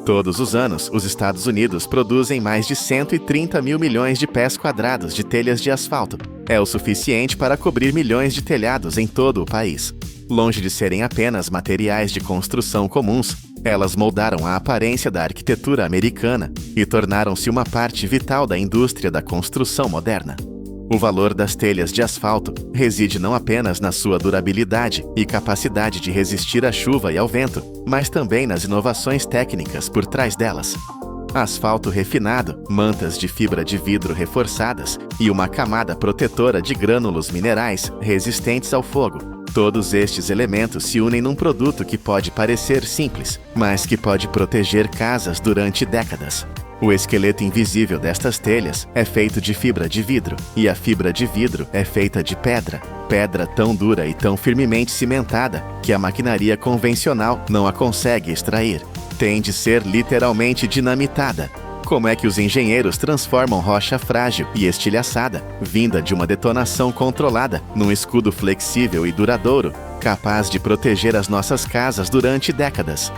Todos os anos, os Estados Unidos produzem mais de 130 mil milhões de pés quadrados de telhas de asfalto. É o suficiente para cobrir milhões de telhados em todo o país. Longe de serem apenas materiais de construção comuns, elas moldaram a aparência da arquitetura americana e tornaram-se uma parte vital da indústria da construção moderna. O valor das telhas de asfalto reside não apenas na sua durabilidade e capacidade de resistir à chuva e ao vento, mas também nas inovações técnicas por trás delas. Asfalto refinado, mantas de fibra de vidro reforçadas e uma camada protetora de grânulos minerais resistentes ao fogo. Todos estes elementos se unem num produto que pode parecer simples, mas que pode proteger casas durante décadas. O esqueleto invisível destas telhas é feito de fibra de vidro, e a fibra de vidro é feita de pedra. Pedra tão dura e tão firmemente cimentada que a maquinaria convencional não a consegue extrair. Tem de ser literalmente dinamitada. Como é que os engenheiros transformam rocha frágil e estilhaçada, vinda de uma detonação controlada, num escudo flexível e duradouro, capaz de proteger as nossas casas durante décadas?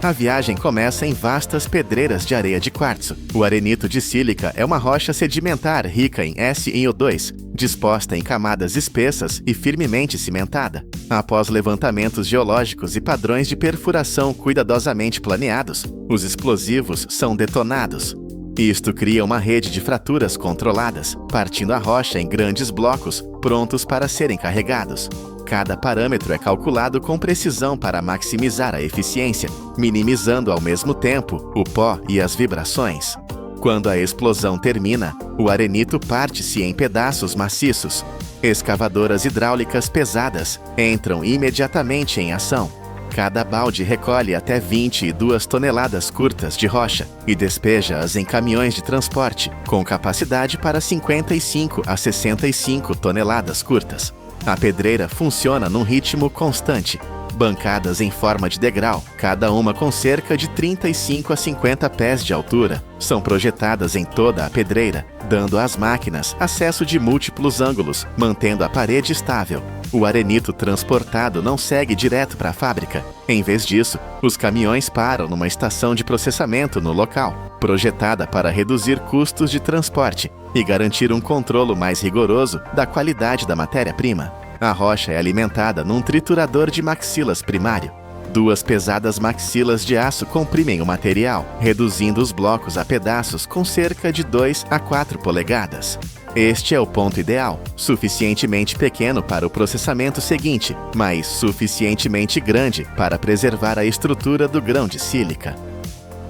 A viagem começa em vastas pedreiras de areia de quartzo. O arenito de sílica é uma rocha sedimentar rica em SiO2, disposta em camadas espessas e firmemente cimentada. Após levantamentos geológicos e padrões de perfuração cuidadosamente planeados, os explosivos são detonados. Isto cria uma rede de fraturas controladas, partindo a rocha em grandes blocos, prontos para serem carregados. Cada parâmetro é calculado com precisão para maximizar a eficiência, minimizando ao mesmo tempo o pó e as vibrações. Quando a explosão termina, o arenito parte-se em pedaços maciços. Escavadoras hidráulicas pesadas entram imediatamente em ação. Cada balde recolhe até 22 toneladas curtas de rocha e despeja-as em caminhões de transporte, com capacidade para 55 a 65 toneladas curtas. A pedreira funciona num ritmo constante. Bancadas em forma de degrau, cada uma com cerca de 35 a 50 pés de altura, são projetadas em toda a pedreira, dando às máquinas acesso de múltiplos ângulos, mantendo a parede estável. O arenito transportado não segue direto para a fábrica. Em vez disso, os caminhões param numa estação de processamento no local, projetada para reduzir custos de transporte e garantir um controle mais rigoroso da qualidade da matéria-prima. A rocha é alimentada num triturador de maxilas primário. 2 pesadas maxilas de aço comprimem o material, reduzindo os blocos a pedaços com cerca de 2 a 4 polegadas. Este é o ponto ideal, suficientemente pequeno para o processamento seguinte, mas suficientemente grande para preservar a estrutura do grão de sílica.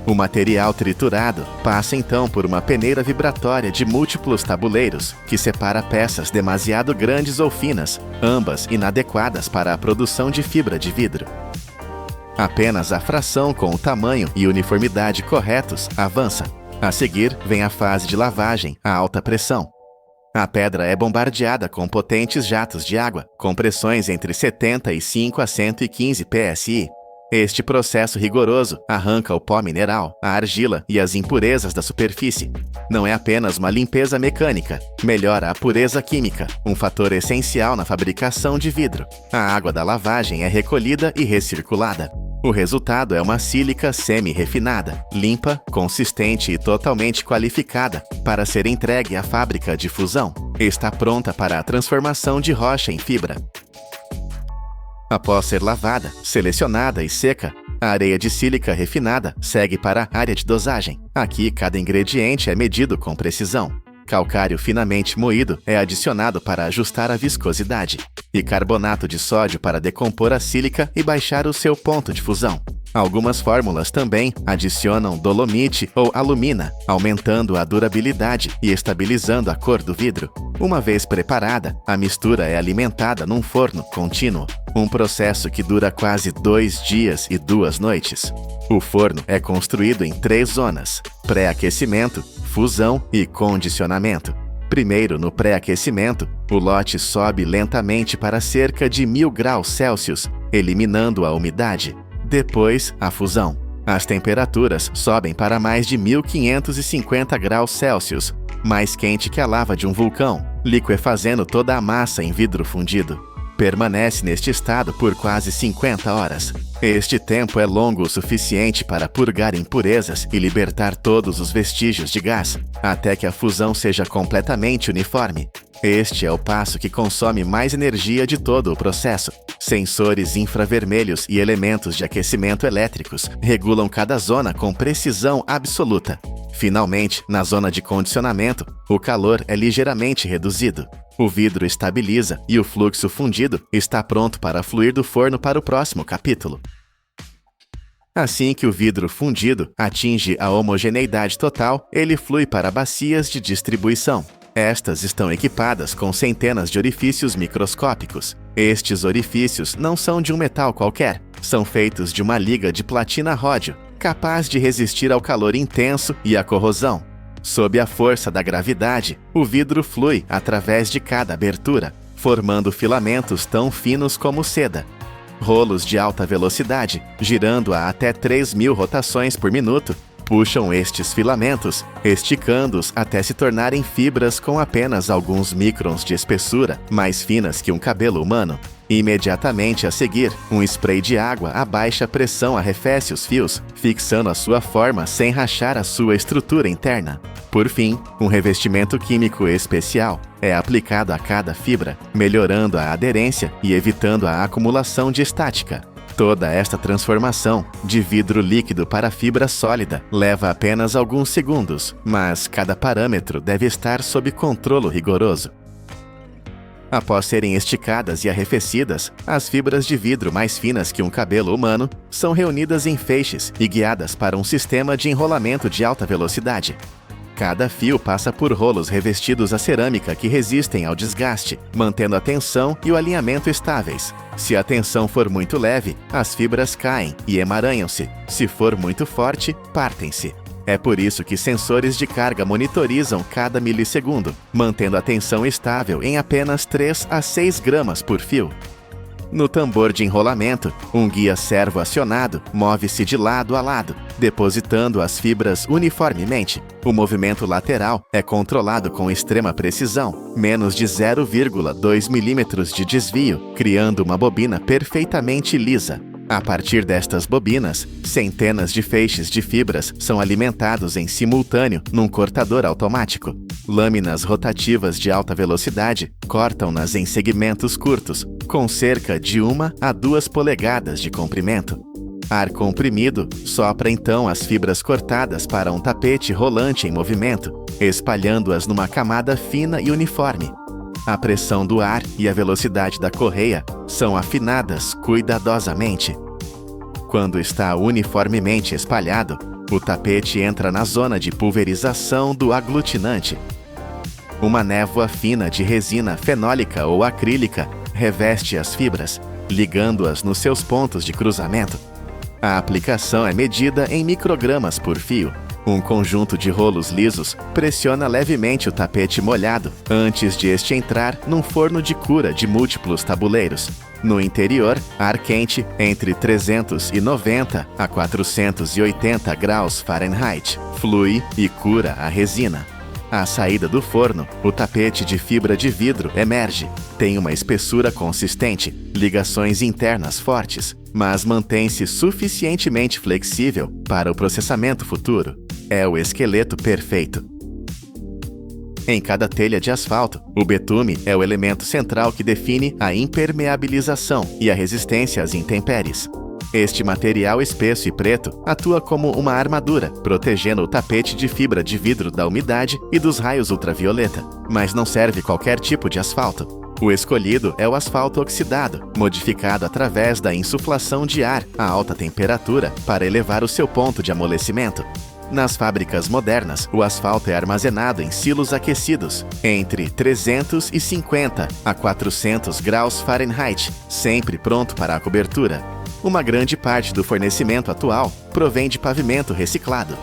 O material triturado passa então por uma peneira vibratória de múltiplos tabuleiros que separa peças demasiado grandes ou finas, ambas inadequadas para a produção de fibra de vidro. Apenas a fração com o tamanho e uniformidade corretos avança. A seguir, vem a fase de lavagem a alta pressão. A pedra é bombardeada com potentes jatos de água, com pressões entre 75 a 115 psi. Este processo rigoroso arranca o pó mineral, a argila e as impurezas da superfície. Não é apenas uma limpeza mecânica, melhora a pureza química, um fator essencial na fabricação de vidro. A água da lavagem é recolhida e recirculada. O resultado é uma sílica semi-refinada, limpa, consistente e totalmente qualificada para ser entregue à fábrica de fusão. Está pronta para a transformação de rocha em fibra. Após ser lavada, selecionada e seca, a areia de sílica refinada segue para a área de dosagem. Aqui, cada ingrediente é medido com precisão. Calcário finamente moído é adicionado para ajustar a viscosidade, e carbonato de sódio para decompor a sílica e baixar o seu ponto de fusão. Algumas fórmulas também adicionam dolomite ou alumina, aumentando a durabilidade e estabilizando a cor do vidro. Uma vez preparada, a mistura é alimentada num forno contínuo, um processo que dura quase 2 dias e 2 noites. O forno é construído em 3 zonas: pré-aquecimento, fusão e condicionamento. Primeiro, no pré-aquecimento, o lote sobe lentamente para cerca de 1000 graus Celsius, eliminando a umidade. Depois, a fusão. As temperaturas sobem para mais de 1550 graus Celsius, mais quente que a lava de um vulcão, liquefazendo toda a massa em vidro fundido. Permanece neste estado por quase 50 horas. Este tempo é longo o suficiente para purgar impurezas e libertar todos os vestígios de gás, até que a fusão seja completamente uniforme. Este é o passo que consome mais energia de todo o processo. Sensores infravermelhos e elementos de aquecimento elétricos regulam cada zona com precisão absoluta. Finalmente, na zona de condicionamento, o calor é ligeiramente reduzido. O vidro estabiliza e o fluxo fundido está pronto para fluir do forno para o próximo capítulo. Assim que o vidro fundido atinge a homogeneidade total, ele flui para bacias de distribuição. Estas estão equipadas com centenas de orifícios microscópicos. Estes orifícios não são de um metal qualquer, são feitos de uma liga de platina-ródio, capaz de resistir ao calor intenso e à corrosão. Sob a força da gravidade, o vidro flui através de cada abertura, formando filamentos tão finos como seda. Rolos de alta velocidade, girando a até 3.000 rotações por minuto, puxam estes filamentos, esticando-os até se tornarem fibras com apenas alguns microns de espessura, mais finas que um cabelo humano. Imediatamente a seguir, um spray de água a baixa pressão arrefece os fios, fixando a sua forma sem rachar a sua estrutura interna. Por fim, um revestimento químico especial é aplicado a cada fibra, melhorando a aderência e evitando a acumulação de estática. Toda esta transformação, de vidro líquido para fibra sólida, leva apenas alguns segundos, mas cada parâmetro deve estar sob controle rigoroso. Após serem esticadas e arrefecidas, as fibras de vidro mais finas que um cabelo humano são reunidas em feixes e guiadas para um sistema de enrolamento de alta velocidade. Cada fio passa por rolos revestidos a cerâmica que resistem ao desgaste, mantendo a tensão e o alinhamento estáveis. Se a tensão for muito leve, as fibras caem e emaranham-se. Se for muito forte, partem-se. É por isso que sensores de carga monitorizam cada milissegundo, mantendo a tensão estável em apenas 3 a 6 gramas por fio. No tambor de enrolamento, um guia servo-acionado move-se de lado a lado, depositando as fibras uniformemente. O movimento lateral é controlado com extrema precisão, menos de 0,2 milímetros de desvio, criando uma bobina perfeitamente lisa. A partir destas bobinas, centenas de feixes de fibras são alimentados em simultâneo num cortador automático. Lâminas rotativas de alta velocidade cortam-nas em segmentos curtos, com cerca de 1 a 2 polegadas de comprimento. Ar comprimido sopra então as fibras cortadas para um tapete rolante em movimento, espalhando-as numa camada fina e uniforme. A pressão do ar e a velocidade da correia são afinadas cuidadosamente. Quando está uniformemente espalhado, o tapete entra na zona de pulverização do aglutinante. Uma névoa fina de resina fenólica ou acrílica reveste as fibras, ligando-as nos seus pontos de cruzamento. A aplicação é medida em microgramas por fio. Um conjunto de rolos lisos pressiona levemente o tapete molhado antes de este entrar num forno de cura de múltiplos tabuleiros. No interior, ar quente entre 390 a 480 graus Fahrenheit flui e cura a resina. À saída do forno, o tapete de fibra de vidro emerge. Tem uma espessura consistente, ligações internas fortes, mas mantém-se suficientemente flexível para o processamento futuro. É o esqueleto perfeito. Em cada telha de asfalto, o betume é o elemento central que define a impermeabilização e a resistência às intempéries. Este material espesso e preto atua como uma armadura, protegendo o tapete de fibra de vidro da umidade e dos raios ultravioleta, mas não serve qualquer tipo de asfalto. O escolhido é o asfalto oxidado, modificado através da insuflação de ar a alta temperatura para elevar o seu ponto de amolecimento. Nas fábricas modernas, o asfalto é armazenado em silos aquecidos, entre 350 a 400 graus Fahrenheit, sempre pronto para a cobertura. Uma grande parte do fornecimento atual provém de pavimento reciclado.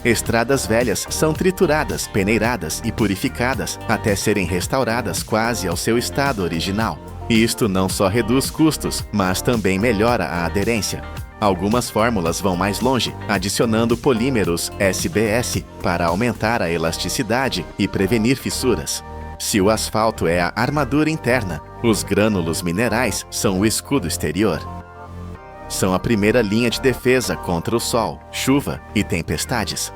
Estradas velhas são trituradas, peneiradas e purificadas até serem restauradas quase ao seu estado original. Isto não só reduz custos, mas também melhora a aderência. Algumas fórmulas vão mais longe, adicionando polímeros SBS para aumentar a elasticidade e prevenir fissuras. Se o asfalto é a armadura interna, Os grânulos minerais são o escudo exterior. São a primeira linha de defesa contra o sol, chuva e tempestades.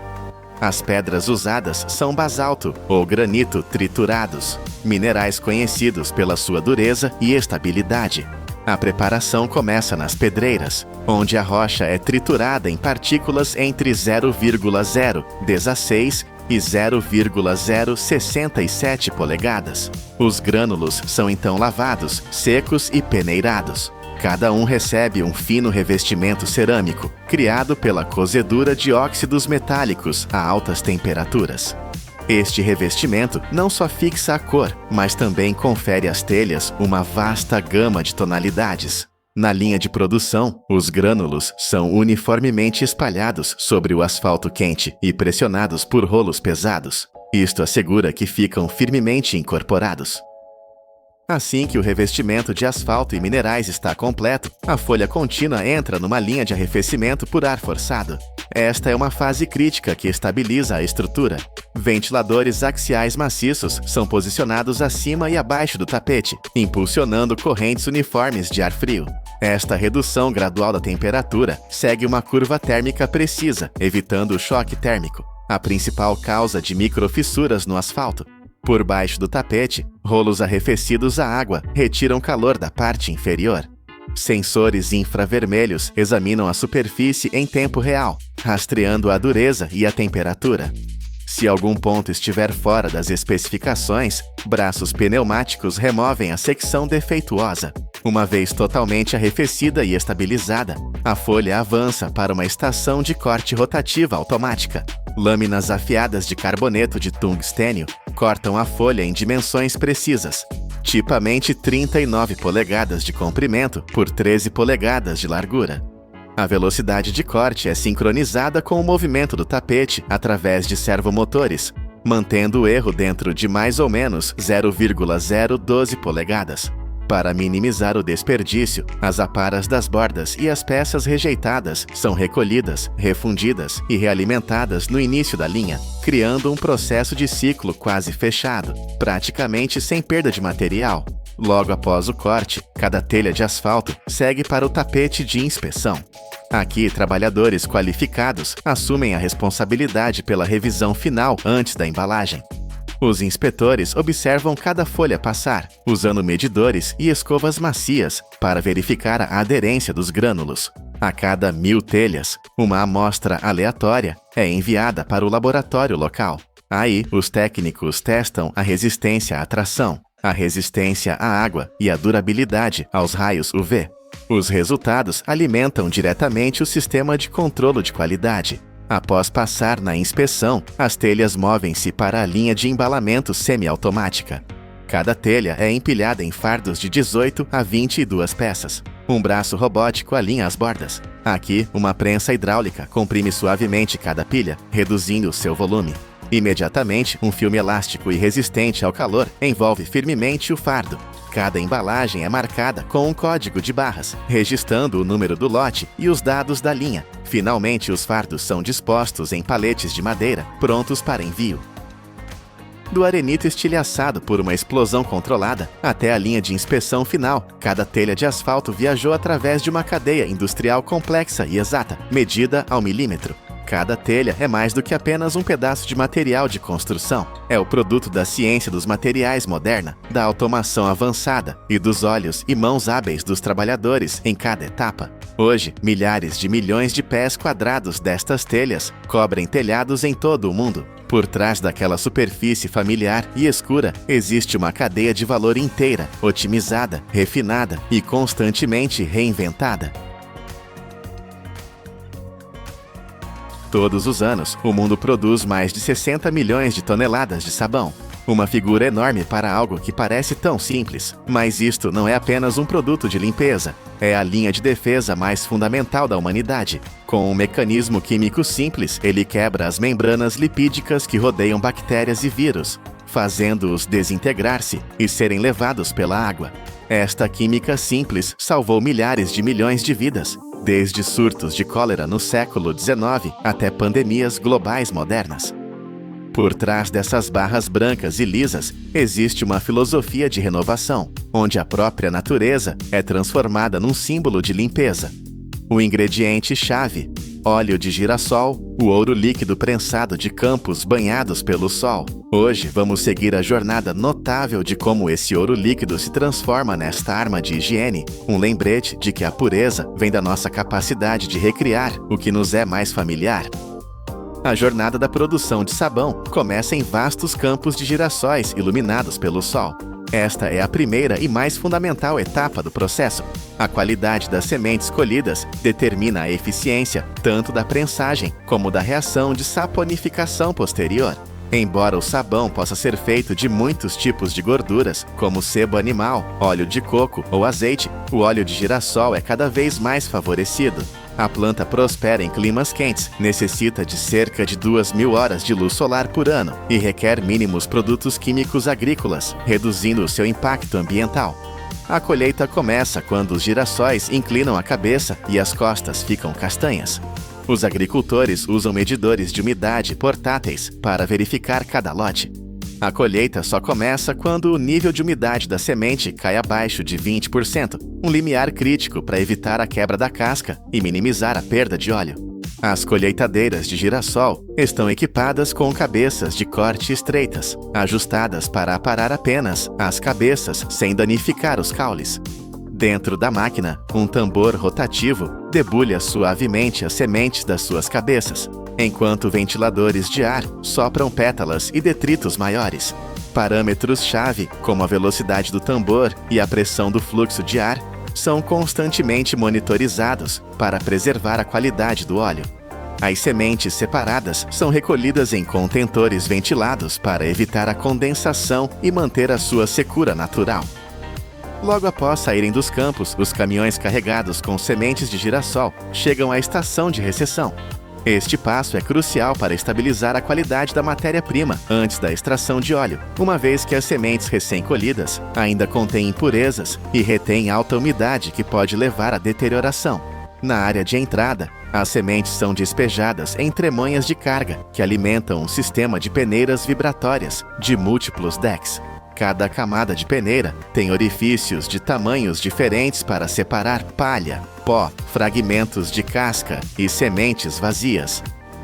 As pedras usadas são basalto ou granito triturados, minerais conhecidos pela sua dureza e estabilidade. A preparação começa nas pedreiras, onde a rocha é triturada em partículas entre 0,016 e 0,067 polegadas. Os grânulos são então lavados, secos e peneirados. Cada um recebe um fino revestimento cerâmico, criado pela cozedura de óxidos metálicos a altas temperaturas. Este revestimento não só fixa a cor, mas também confere às telhas uma vasta gama de tonalidades. Na linha de produção, os grânulos são uniformemente espalhados sobre o asfalto quente e pressionados por rolos pesados. Isto assegura que ficam firmemente incorporados. Assim que o revestimento de asfalto e minerais está completo, a folha contínua entra numa linha de arrefecimento por ar forçado. Esta é uma fase crítica que estabiliza a estrutura. Ventiladores axiais maciços são posicionados acima e abaixo do tapete, impulsionando correntes uniformes de ar frio. Esta redução gradual da temperatura segue uma curva térmica precisa, evitando o choque térmico, a principal causa de microfissuras no asfalto. Por baixo do tapete, rolos arrefecidos à água retiram calor da parte inferior. Sensores infravermelhos examinam a superfície em tempo real, rastreando a dureza e a temperatura. Se algum ponto estiver fora das especificações, braços pneumáticos removem a secção defeituosa. Uma vez totalmente arrefecida e estabilizada, a folha avança para uma estação de corte rotativa automática. Lâminas afiadas de carboneto de tungstênio cortam a folha em dimensões precisas, tipicamente 39 polegadas de comprimento por 13 polegadas de largura. A velocidade de corte é sincronizada com o movimento do tapete através de servomotores, mantendo o erro dentro de mais ou menos 0,012 polegadas. Para minimizar o desperdício, as aparas das bordas e as peças rejeitadas são recolhidas, refundidas e realimentadas no início da linha, criando um processo de ciclo quase fechado, praticamente sem perda de material. Logo após o corte, cada telha de asfalto segue para o tapete de inspeção. Aqui, trabalhadores qualificados assumem a responsabilidade pela revisão final antes da embalagem. Os inspetores observam cada folha passar, usando medidores e escovas macias para verificar a aderência dos grânulos. A cada 1000 telhas, uma amostra aleatória é enviada para o laboratório local. Aí, os técnicos testam a resistência à tração, a resistência à água e a durabilidade aos raios UV. Os resultados alimentam diretamente o sistema de controle de qualidade. Após passar na inspeção, as telhas movem-se para a linha de embalamento semiautomática. Cada telha é empilhada em fardos de 18 a 22 peças. Um braço robótico alinha as bordas. Aqui, uma prensa hidráulica comprime suavemente cada pilha, reduzindo seu volume. Imediatamente, um filme elástico e resistente ao calor envolve firmemente o fardo. Cada embalagem é marcada com um código de barras, registrando o número do lote e os dados da linha. Finalmente, os fardos são dispostos em paletes de madeira, prontos para envio. Do arenito estilhaçado por uma explosão controlada até a linha de inspeção final, cada telha de asfalto viajou através de uma cadeia industrial complexa e exata, medida ao milímetro. Cada telha é mais do que apenas um pedaço de material de construção. É o produto da ciência dos materiais moderna, da automação avançada e dos olhos e mãos hábeis dos trabalhadores em cada etapa. Hoje, milhares de milhões de pés quadrados destas telhas cobrem telhados em todo o mundo. Por trás daquela superfície familiar e escura, existe uma cadeia de valor inteira, otimizada, refinada e constantemente reinventada. Todos os anos, o mundo produz mais de 60 milhões de toneladas de sabão. Uma figura enorme para algo que parece tão simples. Mas isto não é apenas um produto de limpeza. É a linha de defesa mais fundamental da humanidade. Com um mecanismo químico simples, ele quebra as membranas lipídicas que rodeiam bactérias e vírus, fazendo-os desintegrar-se e serem levados pela água. Esta química simples salvou milhares de milhões de vidas, desde surtos de cólera no século XIX até pandemias globais modernas. Por trás dessas barras brancas e lisas, existe uma filosofia de renovação, onde a própria natureza é transformada num símbolo de limpeza. O ingrediente-chave: óleo de girassol, o ouro líquido prensado de campos banhados pelo sol. Hoje vamos seguir a jornada notável de como esse ouro líquido se transforma nesta arma de higiene, um lembrete de que a pureza vem da nossa capacidade de recriar o que nos é mais familiar. A jornada da produção de sabão começa em vastos campos de girassóis iluminados pelo sol. Esta é a primeira e mais fundamental etapa do processo. A qualidade das sementes colhidas determina a eficiência tanto da prensagem como da reação de saponificação posterior. Embora o sabão possa ser feito de muitos tipos de gorduras, como sebo animal, óleo de coco ou azeite, o óleo de girassol é cada vez mais favorecido. A planta prospera em climas quentes, necessita de cerca de 2.000 horas de luz solar por ano e requer mínimos produtos químicos agrícolas, reduzindo o seu impacto ambiental. A colheita começa quando os girassóis inclinam a cabeça e as costas ficam castanhas. Os agricultores usam medidores de umidade portáteis para verificar cada lote. A colheita só começa quando o nível de umidade da semente cai abaixo de 20%, um limiar crítico para evitar a quebra da casca e minimizar a perda de óleo. As colheitadeiras de girassol estão equipadas com cabeças de corte estreitas, ajustadas para aparar apenas as cabeças sem danificar os caules. Dentro da máquina, um tambor rotativo debulha suavemente as sementes das suas cabeças, enquanto ventiladores de ar sopram pétalas e detritos maiores. Parâmetros-chave, como a velocidade do tambor e a pressão do fluxo de ar, são constantemente monitorizados para preservar a qualidade do óleo. As sementes separadas são recolhidas em contentores ventilados para evitar a condensação e manter a sua secura natural. Logo após saírem dos campos, os caminhões carregados com sementes de girassol chegam à estação de recepção. Este passo é crucial para estabilizar a qualidade da matéria-prima antes da extração de óleo, uma vez que as sementes recém-colhidas ainda contêm impurezas e retêm alta umidade que pode levar à deterioração. Na área de entrada, as sementes são despejadas em tremonhas de carga que alimentam um sistema de peneiras vibratórias de múltiplos decks. Cada camada de peneira tem orifícios de tamanhos diferentes para separar palha, pó, fragmentos de casca e sementes vazias.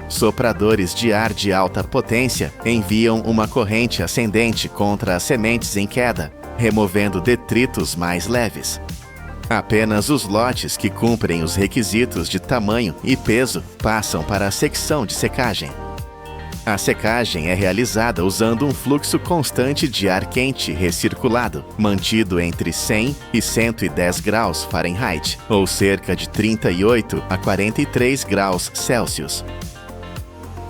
Sopradores de ar de alta potência enviam uma corrente ascendente contra as sementes em queda, removendo detritos mais leves. Apenas os lotes que cumprem os requisitos de tamanho e peso passam para a secção de secagem. A secagem é realizada usando um fluxo constante de ar quente recirculado, mantido entre 100 e 110 graus Fahrenheit, ou cerca de 38 a 43 graus Celsius.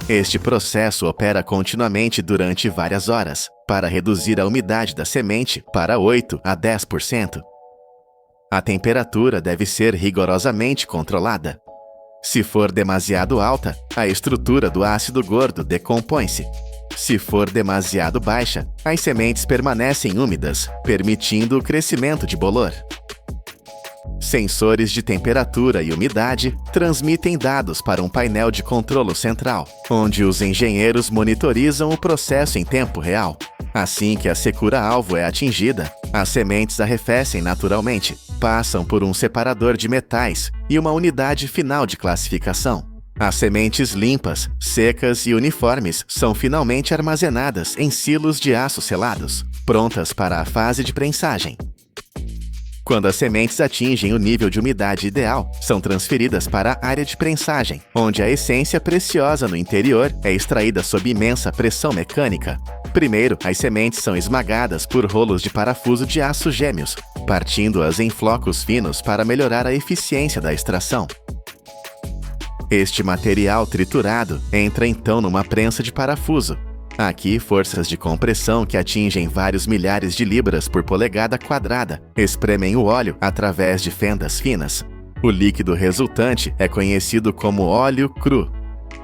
Este processo opera continuamente durante várias horas, para reduzir a umidade da semente para 8 a 10%. A temperatura deve ser rigorosamente controlada. Se for demasiado alta, a estrutura do ácido gordo decompõe-se. Se for demasiado baixa, as sementes permanecem úmidas, permitindo o crescimento de bolor. Sensores de temperatura e umidade transmitem dados para um painel de controlo central, onde os engenheiros monitorizam o processo em tempo real. Assim que a secura-alvo é atingida, as sementes arrefecem naturalmente, passam por um separador de metais e uma unidade final de classificação. As sementes limpas, secas e uniformes são finalmente armazenadas em silos de aço selados, prontas para a fase de prensagem. Quando as sementes atingem o nível de umidade ideal, são transferidas para a área de prensagem, onde a essência preciosa no interior é extraída sob imensa pressão mecânica. Primeiro, as sementes são esmagadas por rolos de parafuso de aço gêmeos, partindo-as em flocos finos para melhorar a eficiência da extração. Este material triturado entra então numa prensa de parafuso. Aqui, forças de compressão que atingem vários milhares de libras por polegada quadrada espremem o óleo através de fendas finas. O líquido resultante é conhecido como óleo cru.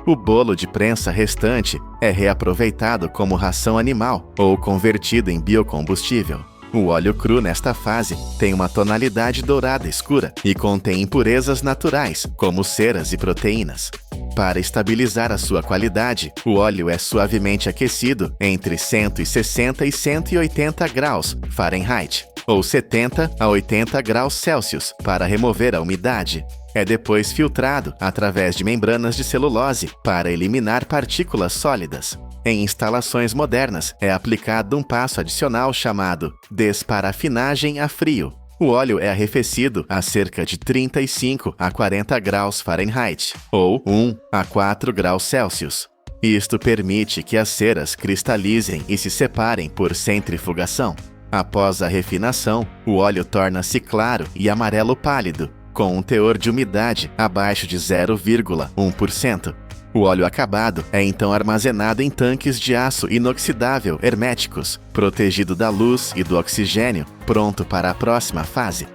O bolo de prensa restante é reaproveitado como ração animal ou convertido em biocombustível. O óleo cru nesta fase tem uma tonalidade dourada escura e contém impurezas naturais, como ceras e proteínas. Para estabilizar a sua qualidade, o óleo é suavemente aquecido entre 160 e 180 graus Fahrenheit, ou 70 a 80 graus Celsius, para remover a umidade. É depois filtrado através de membranas de celulose para eliminar partículas sólidas. Em instalações modernas, é aplicado um passo adicional chamado desparafinagem a frio. O óleo é arrefecido a cerca de 35 a 40 graus Fahrenheit, ou 1 a 4 graus Celsius. Isto permite que as ceras cristalizem e se separem por centrifugação. Após a refinação, o óleo torna-se claro e amarelo pálido, com um teor de umidade abaixo de 0,1%. O óleo acabado é então armazenado em tanques de aço inoxidável herméticos, protegido da luz e do oxigênio, pronto para a próxima fase.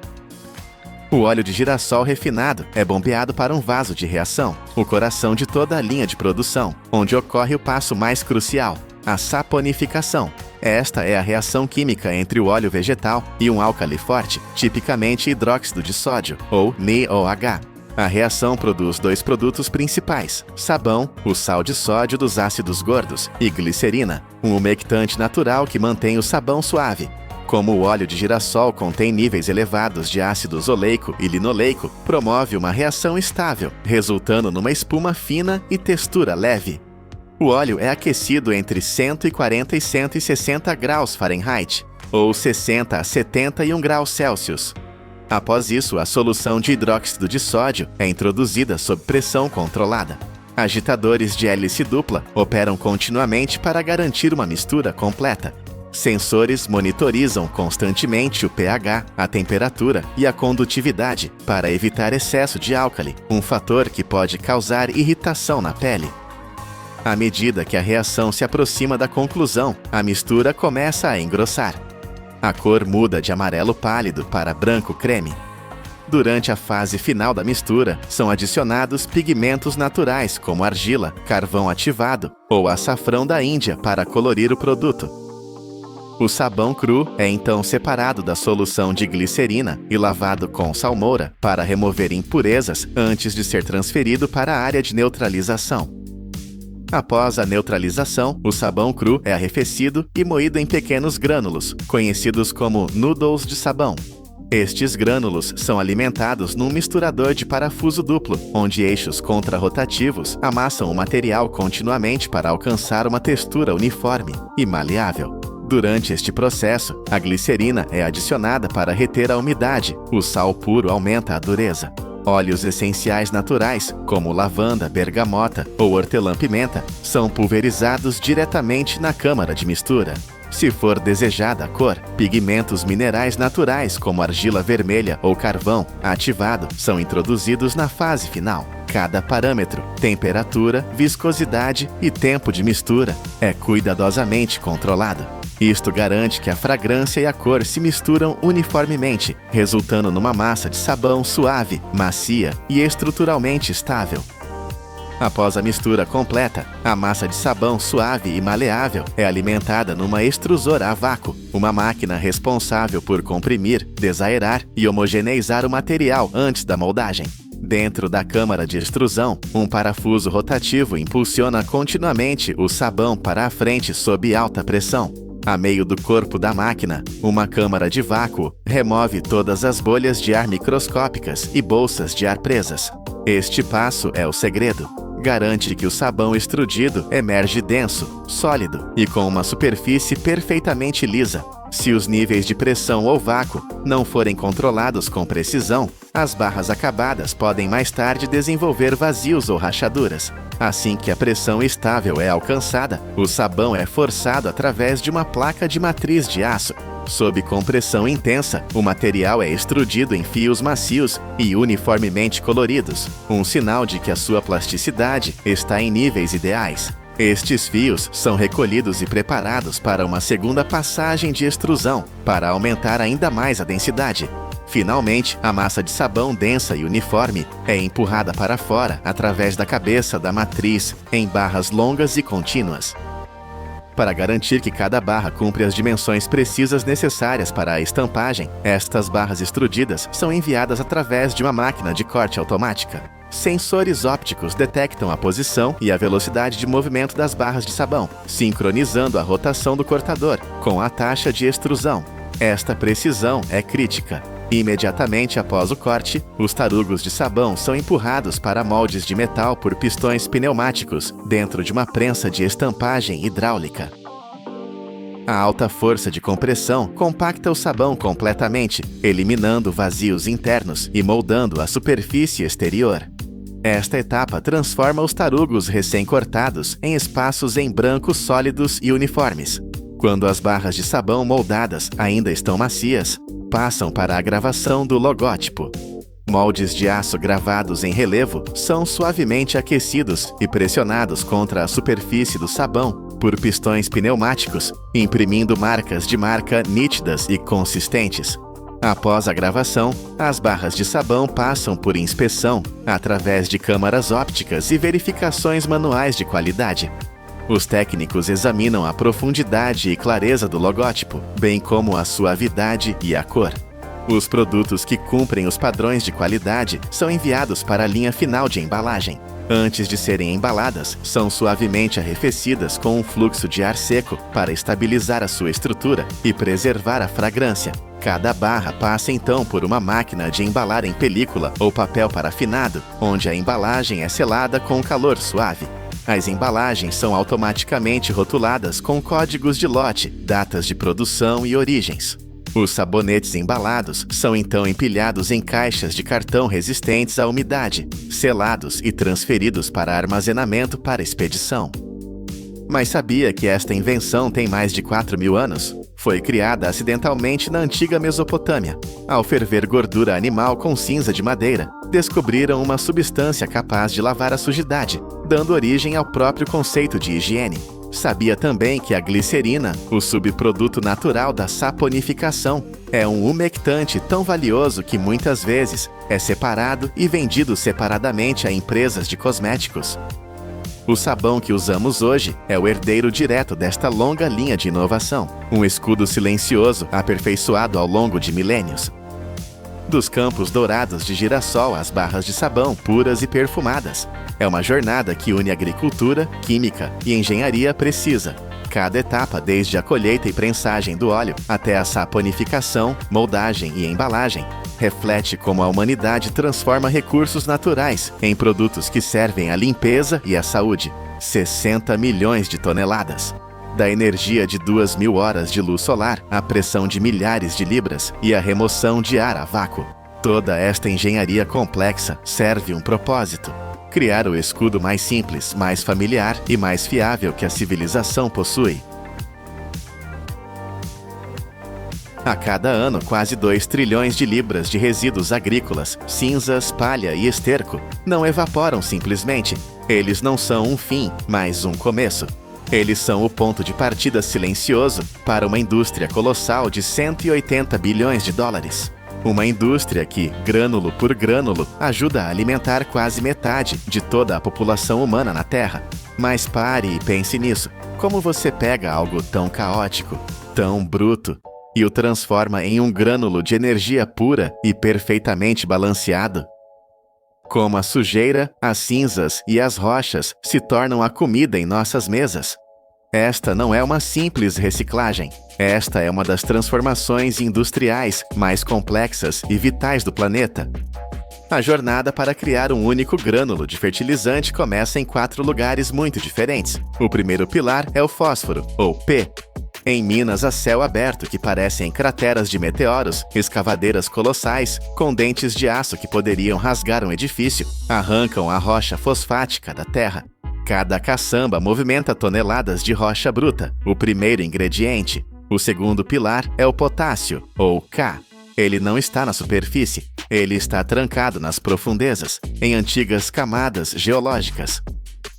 O óleo de girassol refinado é bombeado para um vaso de reação, o coração de toda a linha de produção, onde ocorre o passo mais crucial, a saponificação. Esta é a reação química entre o óleo vegetal e um álcali forte, tipicamente hidróxido de sódio, ou NiOH. A reação produz dois produtos principais: sabão, o sal de sódio dos ácidos gordos, e glicerina, um umectante natural que mantém o sabão suave. Como o óleo de girassol contém níveis elevados de ácidos oleico e linoleico, promove uma reação estável, resultando numa espuma fina e textura leve. O óleo é aquecido entre 140 e 160 graus Fahrenheit, ou 60 a 71 graus Celsius. Após isso, a solução de hidróxido de sódio é introduzida sob pressão controlada. Agitadores de hélice dupla operam continuamente para garantir uma mistura completa. Sensores monitorizam constantemente o pH, a temperatura e a condutividade para evitar excesso de álcali, um fator que pode causar irritação na pele. À medida que a reação se aproxima da conclusão, a mistura começa a engrossar. A cor muda de amarelo pálido para branco creme. Durante a fase final da mistura, são adicionados pigmentos naturais como argila, carvão ativado ou açafrão da Índia para colorir o produto. O sabão cru é então separado da solução de glicerina e lavado com salmoura para remover impurezas antes de ser transferido para a área de neutralização. Após a neutralização, o sabão cru é arrefecido e moído em pequenos grânulos, conhecidos como noodles de sabão. Estes grânulos são alimentados num misturador de parafuso duplo, onde eixos contrarrotativos amassam o material continuamente para alcançar uma textura uniforme e maleável. Durante este processo, a glicerina é adicionada para reter a umidade, o sal puro aumenta a dureza. Óleos essenciais naturais, como lavanda, bergamota ou hortelã-pimenta, são pulverizados diretamente na câmara de mistura. Se for desejada a cor, pigmentos minerais naturais, como argila vermelha ou carvão ativado, são introduzidos na fase final. Cada parâmetro, temperatura, viscosidade e tempo de mistura, é cuidadosamente controlado. Isto garante que a fragrância e a cor se misturam uniformemente, resultando numa massa de sabão suave, macia e estruturalmente estável. Após a mistura completa, a massa de sabão suave e maleável é alimentada numa extrusora a vácuo, uma máquina responsável por comprimir, desaerar e homogeneizar o material antes da moldagem. Dentro da câmara de extrusão, um parafuso rotativo impulsiona continuamente o sabão para a frente sob alta pressão. A meio do corpo da máquina, uma câmara de vácuo remove todas as bolhas de ar microscópicas e bolsas de ar presas. Este passo é o segredo. Garante que o sabão extrudido emerge denso, sólido e com uma superfície perfeitamente lisa. Se os níveis de pressão ou vácuo não forem controlados com precisão, as barras acabadas podem mais tarde desenvolver vazios ou rachaduras. Assim que a pressão estável é alcançada, o sabão é forçado através de uma placa de matriz de aço. Sob compressão intensa, o material é extrudido em fios macios e uniformemente coloridos, um sinal de que a sua plasticidade está em níveis ideais. Estes fios são recolhidos e preparados para uma segunda passagem de extrusão, para aumentar ainda mais a densidade. Finalmente, a massa de sabão densa e uniforme é empurrada para fora através da cabeça da matriz em barras longas e contínuas. Para garantir que cada barra cumpre as dimensões precisas necessárias para a estampagem, estas barras extrudidas são enviadas através de uma máquina de corte automática. Sensores ópticos detectam a posição e a velocidade de movimento das barras de sabão, sincronizando a rotação do cortador com a taxa de extrusão. Esta precisão é crítica. Imediatamente após o corte, os tarugos de sabão são empurrados para moldes de metal por pistões pneumáticos dentro de uma prensa de estampagem hidráulica. A alta força de compressão compacta o sabão completamente, eliminando vazios internos e moldando a superfície exterior. Esta etapa transforma os tarugos recém-cortados em espaços em branco sólidos e uniformes. Quando as barras de sabão moldadas ainda estão macias, passam para a gravação do logótipo. Moldes de aço gravados em relevo são suavemente aquecidos e pressionados contra a superfície do sabão por pistões pneumáticos, imprimindo marcas de marca nítidas e consistentes. Após a gravação, as barras de sabão passam por inspeção através de câmaras ópticas e verificações manuais de qualidade. Os técnicos examinam a profundidade e clareza do logótipo, bem como a suavidade e a cor. Os produtos que cumprem os padrões de qualidade são enviados para a linha final de embalagem. Antes de serem embaladas, são suavemente arrefecidas com um fluxo de ar seco para estabilizar a sua estrutura e preservar a fragrância. Cada barra passa então por uma máquina de embalar em película ou papel parafinado, onde a embalagem é selada com calor suave. As embalagens são automaticamente rotuladas com códigos de lote, datas de produção e origens. Os sabonetes embalados são então empilhados em caixas de cartão resistentes à umidade, selados e transferidos para armazenamento para expedição. Mas sabia que esta invenção tem mais de 4.000 anos? Foi criada acidentalmente na antiga Mesopotâmia. Ao ferver gordura animal com cinza de madeira, descobriram uma substância capaz de lavar a sujidade, dando origem ao próprio conceito de higiene. Sabia também que a glicerina, o subproduto natural da saponificação, é um umectante tão valioso que muitas vezes é separado e vendido separadamente a empresas de cosméticos. O sabão que usamos hoje é o herdeiro direto desta longa linha de inovação, um escudo silencioso aperfeiçoado ao longo de milênios. Dos campos dourados de girassol às barras de sabão puras e perfumadas. É uma jornada que une agricultura, química e engenharia precisa. Cada etapa, desde a colheita e prensagem do óleo até a saponificação, moldagem e embalagem, reflete como a humanidade transforma recursos naturais em produtos que servem à limpeza e à saúde. 60 milhões de toneladas. Da energia de 2.000 horas de luz solar à pressão de milhares de libras e a remoção de ar a vácuo. Toda esta engenharia complexa serve um propósito: criar o escudo mais simples, mais familiar e mais fiável que a civilização possui. A cada ano, quase 2 trilhões de libras de resíduos agrícolas, cinzas, palha e esterco não evaporam simplesmente. Eles não são um fim, mas um começo. Eles são o ponto de partida silencioso para uma indústria colossal de 180 bilhões de dólares. Uma indústria que, grânulo por grânulo, ajuda a alimentar quase metade de toda a população humana na Terra. Mas pare e pense nisso. Como você pega algo tão caótico, tão bruto, e o transforma em um grânulo de energia pura e perfeitamente balanceado? Como a sujeira, as cinzas e as rochas se tornam a comida em nossas mesas. Esta não é uma simples reciclagem. Esta é uma das transformações industriais mais complexas e vitais do planeta. A jornada para criar um único grânulo de fertilizante começa em 4 lugares muito diferentes. O primeiro pilar é o fósforo, ou P. Em minas a céu aberto que parecem crateras de meteoros, escavadeiras colossais, com dentes de aço que poderiam rasgar um edifício, arrancam a rocha fosfática da terra. Cada caçamba movimenta toneladas de rocha bruta, o primeiro ingrediente. O segundo pilar é o potássio, ou K. Ele não está na superfície, ele está trancado nas profundezas, em antigas camadas geológicas.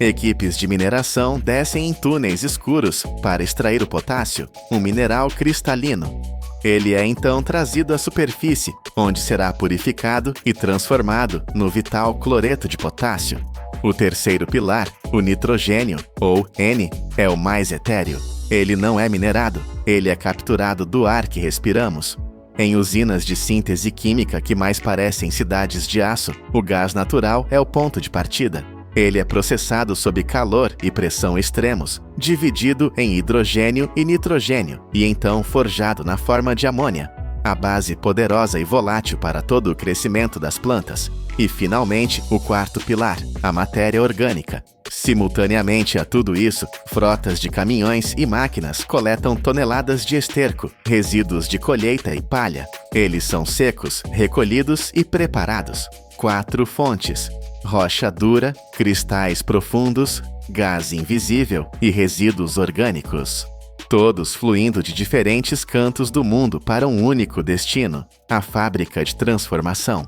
Equipes de mineração descem em túneis escuros para extrair o potássio, um mineral cristalino. Ele é então trazido à superfície, onde será purificado e transformado no vital cloreto de potássio. O terceiro pilar, o nitrogênio, ou N, é o mais etéreo. Ele não é minerado, ele é capturado do ar que respiramos. Em usinas de síntese química que mais parecem cidades de aço, o gás natural é o ponto de partida. Ele é processado sob calor e pressão extremos, dividido em hidrogênio e nitrogênio, e então forjado na forma de amônia, a base poderosa e volátil para todo o crescimento das plantas. E, finalmente, o quarto pilar, a matéria orgânica. Simultaneamente a tudo isso, frotas de caminhões e máquinas coletam toneladas de esterco, resíduos de colheita e palha. Eles são secos, recolhidos e preparados. 4 fontes: rocha dura, cristais profundos, gás invisível e resíduos orgânicos. Todos fluindo de diferentes cantos do mundo para um único destino, a fábrica de transformação.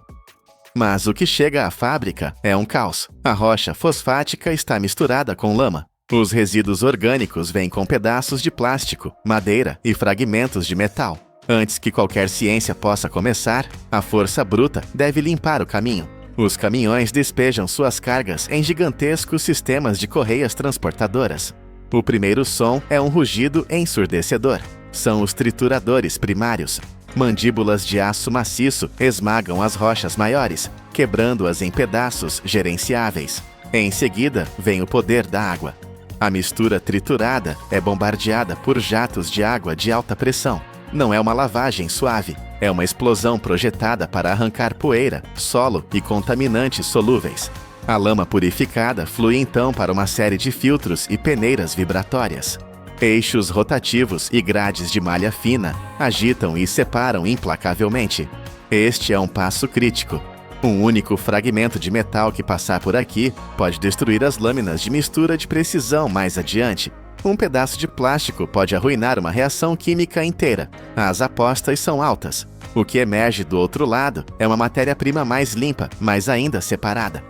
Mas o que chega à fábrica é um caos. A rocha fosfática está misturada com lama. Os resíduos orgânicos vêm com pedaços de plástico, madeira e fragmentos de metal. Antes que qualquer ciência possa começar, a força bruta deve limpar o caminho. Os caminhões despejam suas cargas em gigantescos sistemas de correias transportadoras. O primeiro som é um rugido ensurdecedor. São os trituradores primários. Mandíbulas de aço maciço esmagam as rochas maiores, quebrando-as em pedaços gerenciáveis. Em seguida, vem o poder da água. A mistura triturada é bombardeada por jatos de água de alta pressão. Não é uma lavagem suave, é uma explosão projetada para arrancar poeira, solo e contaminantes solúveis. A lama purificada flui então para uma série de filtros e peneiras vibratórias. Eixos rotativos e grades de malha fina agitam e separam implacavelmente. Este é um passo crítico. Um único fragmento de metal que passar por aqui pode destruir as lâminas de mistura de precisão mais adiante. Um pedaço de plástico pode arruinar uma reação química inteira. As apostas são altas. O que emerge do outro lado é uma matéria-prima mais limpa, mas ainda separada.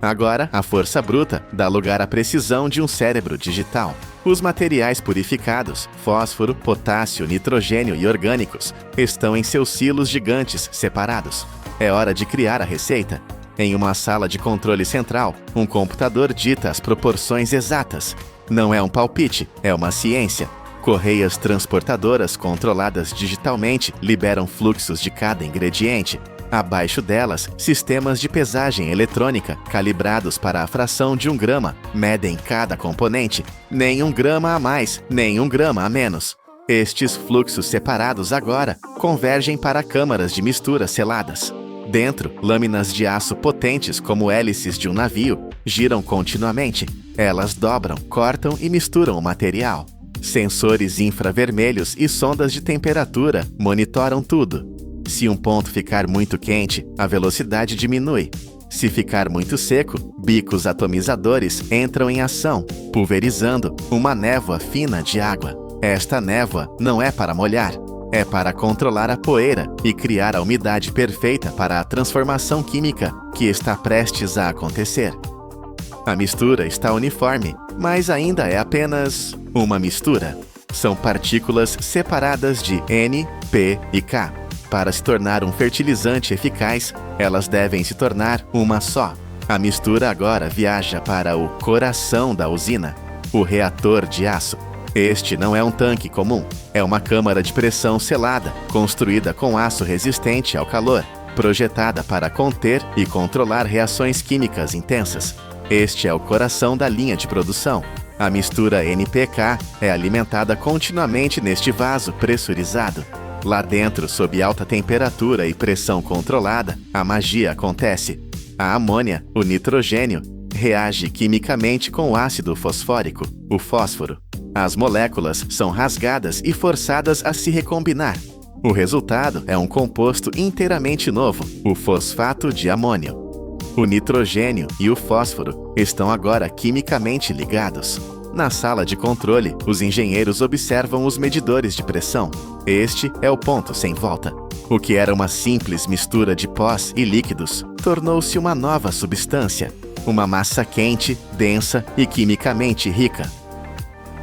Agora, a força bruta dá lugar à precisão de um cérebro digital. Os materiais purificados, fósforo, potássio, nitrogênio e orgânicos, estão em seus silos gigantes separados. É hora de criar a receita. Em uma sala de controle central, um computador dita as proporções exatas. Não é um palpite, é uma ciência. Correias transportadoras controladas digitalmente liberam fluxos de cada ingrediente. Abaixo delas, sistemas de pesagem eletrônica, calibrados para a fração de 1 grama, medem cada componente, nem 1 grama a mais, nem 1 grama a menos. Estes fluxos separados agora convergem para câmaras de mistura seladas. Dentro, lâminas de aço potentes como hélices de um navio giram continuamente. Elas dobram, cortam e misturam o material. Sensores infravermelhos e sondas de temperatura monitoram tudo. Se um ponto ficar muito quente, a velocidade diminui. Se ficar muito seco, bicos atomizadores entram em ação, pulverizando uma névoa fina de água. Esta névoa não é para molhar, é para controlar a poeira e criar a umidade perfeita para a transformação química que está prestes a acontecer. A mistura está uniforme, mas ainda é apenas uma mistura. São partículas separadas de N, P e K. Para se tornar um fertilizante eficaz, elas devem se tornar uma só. A mistura agora viaja para o coração da usina, o reator de aço. Este não é um tanque comum, é uma câmara de pressão selada, construída com aço resistente ao calor, projetada para conter e controlar reações químicas intensas. Este é o coração da linha de produção. A mistura NPK é alimentada continuamente neste vaso pressurizado. Lá dentro, sob alta temperatura e pressão controlada, a magia acontece. A amônia, o nitrogênio, reage quimicamente com o ácido fosfórico, o fósforo. As moléculas são rasgadas e forçadas a se recombinar. O resultado é um composto inteiramente novo, o fosfato de amônio. O nitrogênio e o fósforo estão agora quimicamente ligados. Na sala de controle, os engenheiros observam os medidores de pressão. Este é o ponto sem volta. O que era uma simples mistura de pós e líquidos tornou-se uma nova substância, uma massa quente, densa e quimicamente rica.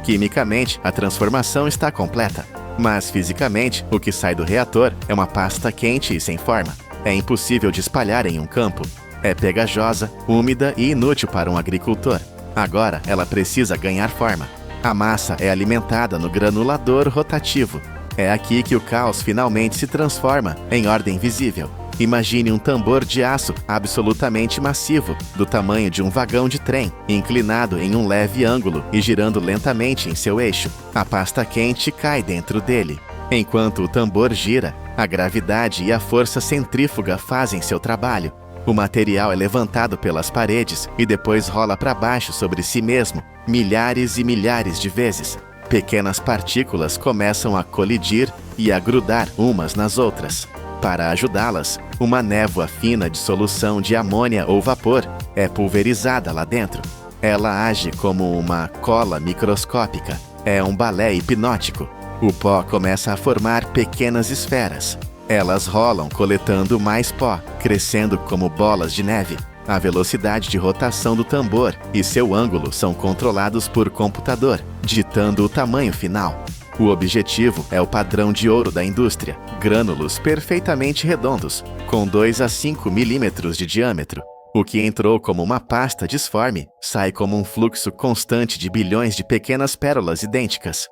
Quimicamente, a transformação está completa, mas fisicamente, o que sai do reator é uma pasta quente e sem forma. É impossível de espalhar em um campo. É pegajosa, úmida e inútil para um agricultor. Agora ela precisa ganhar forma. A massa é alimentada no granulador rotativo. É aqui que o caos finalmente se transforma em ordem visível. Imagine um tambor de aço absolutamente massivo, do tamanho de um vagão de trem, inclinado em um leve ângulo e girando lentamente em seu eixo. A pasta quente cai dentro dele. Enquanto o tambor gira, a gravidade e a força centrífuga fazem seu trabalho. O material é levantado pelas paredes e depois rola para baixo sobre si mesmo, milhares e milhares de vezes. Pequenas partículas começam a colidir e a grudar umas nas outras. Para ajudá-las, uma névoa fina de solução de amônia ou vapor é pulverizada lá dentro. Ela age como uma cola microscópica. É um balé hipnótico. O pó começa a formar pequenas esferas. Elas rolam coletando mais pó, crescendo como bolas de neve. A velocidade de rotação do tambor e seu ângulo são controlados por computador, ditando o tamanho final. O objetivo é o padrão de ouro da indústria, grânulos perfeitamente redondos, com 2 a 5 milímetros de diâmetro. O que entrou como uma pasta disforme sai como um fluxo constante de bilhões de pequenas pérolas idênticas.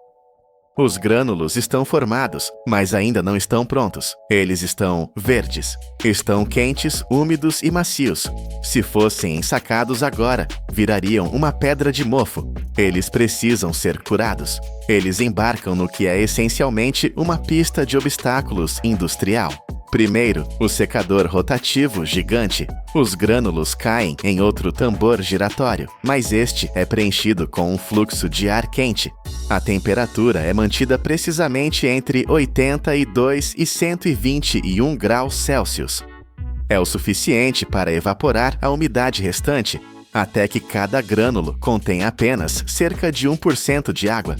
Os grânulos estão formados, mas ainda não estão prontos. Eles estão verdes. Estão quentes, úmidos e macios. Se fossem ensacados agora, virariam uma pedra de mofo. Eles precisam ser curados. Eles embarcam no que é essencialmente uma pista de obstáculos industrial. Primeiro, o secador rotativo gigante. Os grânulos caem em outro tambor giratório, mas este é preenchido com um fluxo de ar quente. A temperatura é mantida precisamente entre 82 e 121 graus Celsius. É o suficiente para evaporar a umidade restante, até que cada grânulo contém apenas cerca de 1% de água.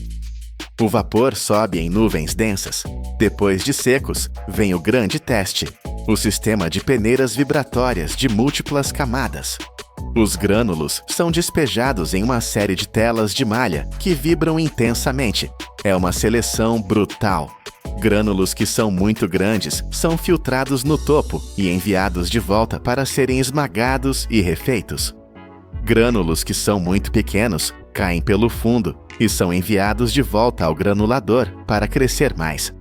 O vapor sobe em nuvens densas. Depois de secos, vem o grande teste, o sistema de peneiras vibratórias de múltiplas camadas. Os grânulos são despejados em uma série de telas de malha que vibram intensamente. É uma seleção brutal. Grânulos que são muito grandes são filtrados no topo e enviados de volta para serem esmagados e refeitos. Grânulos que são muito pequenos caem pelo fundo e são enviados de volta ao granulador para crescer mais.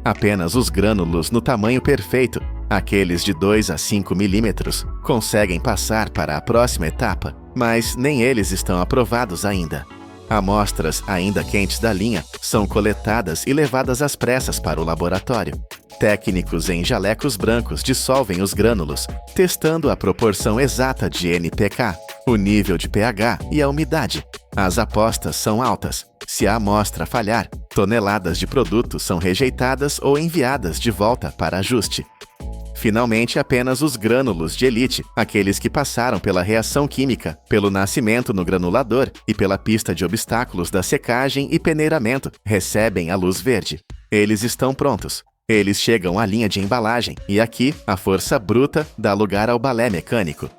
Apenas os grânulos no tamanho perfeito, aqueles de 2 a 5 milímetros, conseguem passar para a próxima etapa, mas nem eles estão aprovados ainda. Amostras ainda quentes da linha são coletadas e levadas às pressas para o laboratório. Técnicos em jalecos brancos dissolvem os grânulos, testando a proporção exata de NPK, o nível de pH e a umidade. As apostas são altas. Se a amostra falhar, toneladas de produtos são rejeitadas ou enviadas de volta para ajuste. Finalmente, apenas os grânulos de elite, aqueles que passaram pela reação química, pelo nascimento no granulador e pela pista de obstáculos da secagem e peneiramento, recebem a luz verde. Eles estão prontos. Eles chegam à linha de embalagem e aqui a força bruta dá lugar ao balé mecânico.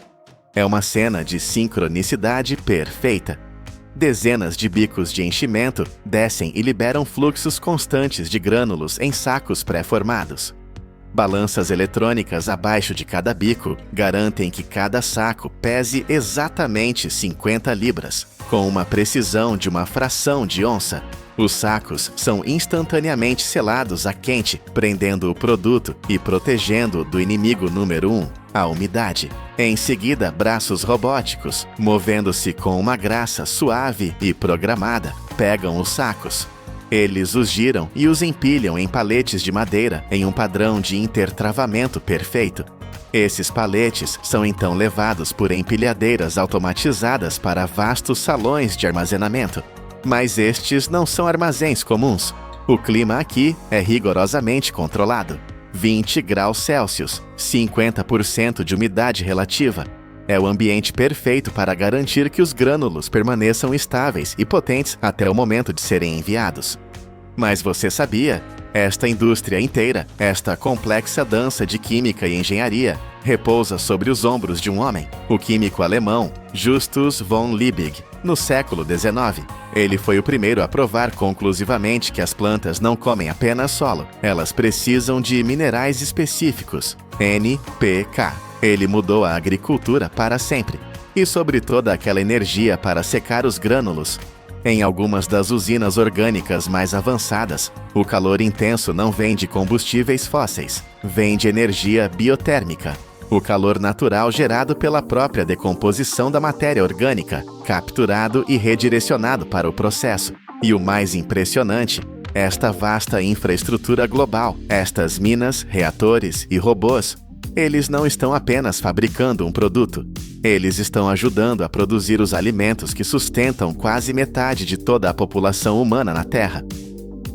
É uma cena de sincronicidade perfeita. Dezenas de bicos de enchimento descem e liberam fluxos constantes de grânulos em sacos pré-formados. Balanças eletrônicas abaixo de cada bico garantem que cada saco pese exatamente 50 libras, com uma precisão de uma fração de onça. Os sacos são instantaneamente selados a quente, prendendo o produto e protegendo-o do inimigo número 1, a umidade. Em seguida, braços robóticos, movendo-se com uma graça suave e programada, pegam os sacos. Eles os giram e os empilham em paletes de madeira em um padrão de intertravamento perfeito. Esses paletes são então levados por empilhadeiras automatizadas para vastos salões de armazenamento. Mas estes não são armazéns comuns. O clima aqui é rigorosamente controlado. 20 graus Celsius, 50% de umidade relativa. É o ambiente perfeito para garantir que os grânulos permaneçam estáveis e potentes até o momento de serem enviados. Mas você sabia? Esta indústria inteira, esta complexa dança de química e engenharia, repousa sobre os ombros de um homem, o químico alemão Justus von Liebig, no século XIX. Ele foi o primeiro a provar conclusivamente que as plantas não comem apenas solo, elas precisam de minerais específicos, NPK. Ele mudou a agricultura para sempre. E sobre toda aquela energia para secar os grânulos. Em algumas das usinas orgânicas mais avançadas, o calor intenso não vem de combustíveis fósseis, vem de energia biotérmica. O calor natural gerado pela própria decomposição da matéria orgânica, capturado e redirecionado para o processo. E o mais impressionante, esta vasta infraestrutura global, estas minas, reatores e robôs, eles não estão apenas fabricando um produto. Eles estão ajudando a produzir os alimentos que sustentam quase metade de toda a população humana na Terra.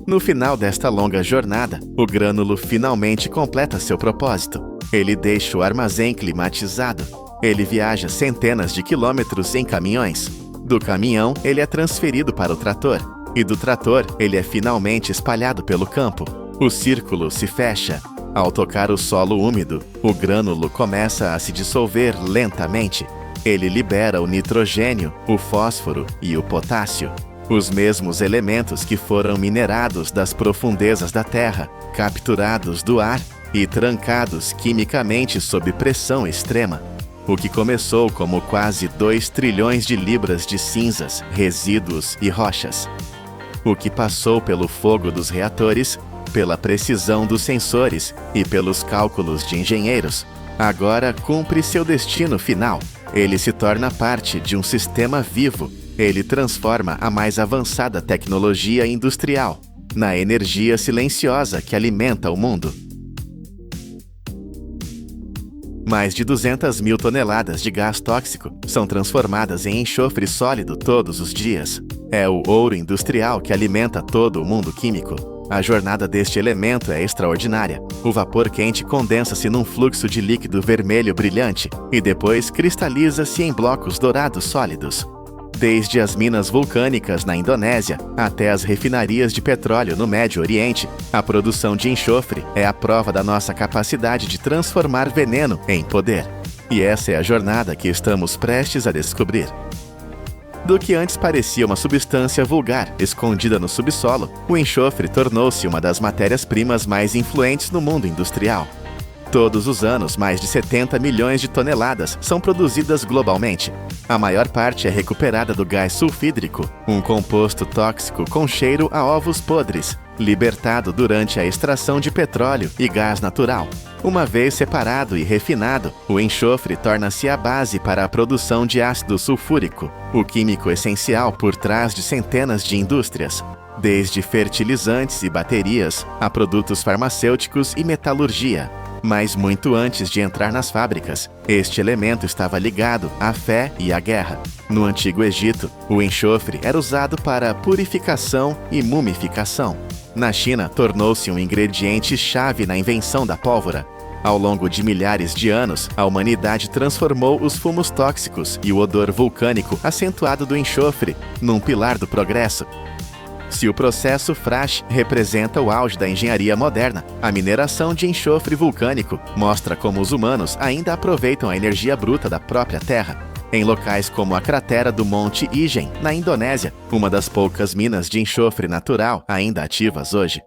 No final desta longa jornada, o grânulo finalmente completa seu propósito. Ele deixa o armazém climatizado. Ele viaja centenas de quilômetros em caminhões. Do caminhão, ele é transferido para o trator. E do trator, ele é finalmente espalhado pelo campo. O círculo se fecha. Ao tocar o solo úmido, o grânulo começa a se dissolver lentamente. Ele libera o nitrogênio, o fósforo e o potássio. Os mesmos elementos que foram minerados das profundezas da terra, capturados do ar e trancados quimicamente sob pressão extrema. O que começou como quase 2 trilhões de libras de cinzas, resíduos e rochas. O que passou pelo fogo dos reatores, pela precisão dos sensores e pelos cálculos de engenheiros, agora cumpre seu destino final. Ele se torna parte de um sistema vivo. Ele transforma a mais avançada tecnologia industrial na energia silenciosa que alimenta o mundo. Mais de 200 mil toneladas de gás tóxico são transformadas em enxofre sólido todos os dias. É o ouro industrial que alimenta todo o mundo químico. A jornada deste elemento é extraordinária. O vapor quente condensa-se num fluxo de líquido vermelho brilhante e depois cristaliza-se em blocos dourados sólidos. Desde as minas vulcânicas na Indonésia até as refinarias de petróleo no Médio Oriente, a produção de enxofre é a prova da nossa capacidade de transformar veneno em poder. E essa é a jornada que estamos prestes a descobrir. Do que antes parecia uma substância vulgar, escondida no subsolo, o enxofre tornou-se uma das matérias-primas mais influentes no mundo industrial. Todos os anos, mais de 70 milhões de toneladas são produzidas globalmente. A maior parte é recuperada do gás sulfídrico, um composto tóxico com cheiro a ovos podres, libertado durante a extração de petróleo e gás natural. Uma vez separado e refinado, o enxofre torna-se a base para a produção de ácido sulfúrico, o químico essencial por trás de centenas de indústrias, desde fertilizantes e baterias a produtos farmacêuticos e metalurgia. Mas muito antes de entrar nas fábricas, este elemento estava ligado à fé e à guerra. No Antigo Egito, o enxofre era usado para purificação e mumificação. Na China, tornou-se um ingrediente-chave na invenção da pólvora. Ao longo de milhares de anos, a humanidade transformou os fumos tóxicos e o odor vulcânico acentuado do enxofre num pilar do progresso. Se o processo Frisch representa o auge da engenharia moderna, a mineração de enxofre vulcânico mostra como os humanos ainda aproveitam a energia bruta da própria Terra. Em locais como a cratera do Monte Ijen, na Indonésia, uma das poucas minas de enxofre natural ainda ativas hoje.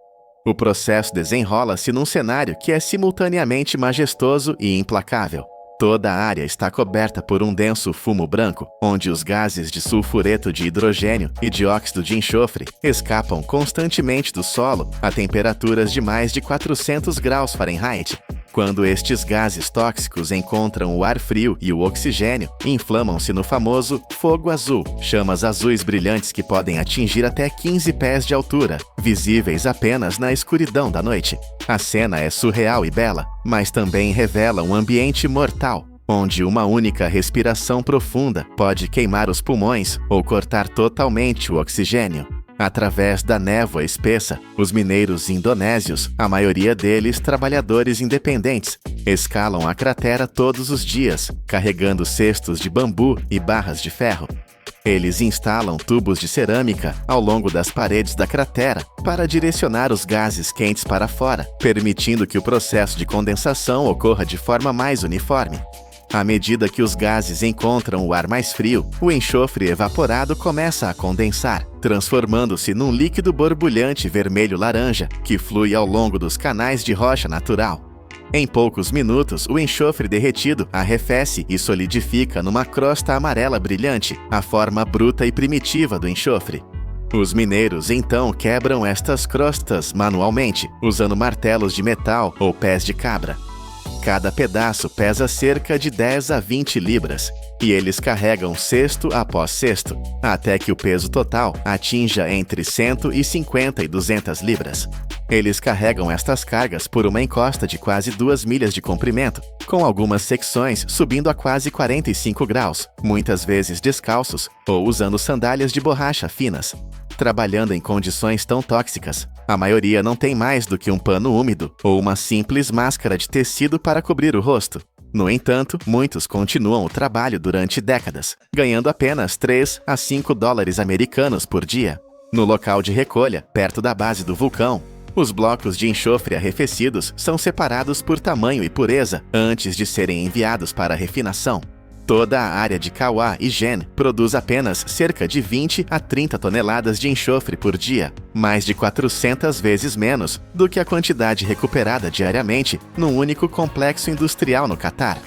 O processo desenrola-se num cenário que é simultaneamente majestoso e implacável. Toda a área está coberta por um denso fumo branco, onde os gases de sulfureto de hidrogênio e dióxido de enxofre escapam constantemente do solo a temperaturas de mais de 400 graus Fahrenheit. Quando estes gases tóxicos encontram o ar frio e o oxigênio, inflamam-se no famoso fogo azul, chamas azuis brilhantes que podem atingir até 15 pés de altura, visíveis apenas na escuridão da noite. A cena é surreal e bela, mas também revela um ambiente mortal, onde uma única respiração profunda pode queimar os pulmões ou cortar totalmente o oxigênio. Através da névoa espessa, os mineiros indonésios, a maioria deles trabalhadores independentes, escalam a cratera todos os dias, carregando cestos de bambu e barras de ferro. Eles instalam tubos de cerâmica ao longo das paredes da cratera para direcionar os gases quentes para fora, permitindo que o processo de condensação ocorra de forma mais uniforme. À medida que os gases encontram o ar mais frio, o enxofre evaporado começa a condensar, transformando-se num líquido borbulhante vermelho-laranja que flui ao longo dos canais de rocha natural. Em poucos minutos, o enxofre derretido arrefece e solidifica numa crosta amarela brilhante, a forma bruta e primitiva do enxofre. Os mineiros então quebram estas crostas manualmente, usando martelos de metal ou pés de cabra. Cada pedaço pesa cerca de 10 a 20 libras, e eles carregam cesto após cesto, até que o peso total atinja entre 150 e 200 libras. Eles carregam estas cargas por uma encosta de quase 2 milhas de comprimento, com algumas secções subindo a quase 45 graus, muitas vezes descalços ou usando sandálias de borracha finas. Trabalhando em condições tão tóxicas, a maioria não tem mais do que um pano úmido ou uma simples máscara de tecido para cobrir o rosto. No entanto, muitos continuam o trabalho durante décadas, ganhando apenas 3 a 5 dólares americanos por dia. No local de recolha, perto da base do vulcão, os blocos de enxofre arrefecidos são separados por tamanho e pureza antes de serem enviados para refinação. Toda a área de Kauai e Jen produz apenas cerca de 20 a 30 toneladas de enxofre por dia, mais de 400 vezes menos do que a quantidade recuperada diariamente num único complexo industrial no Catar.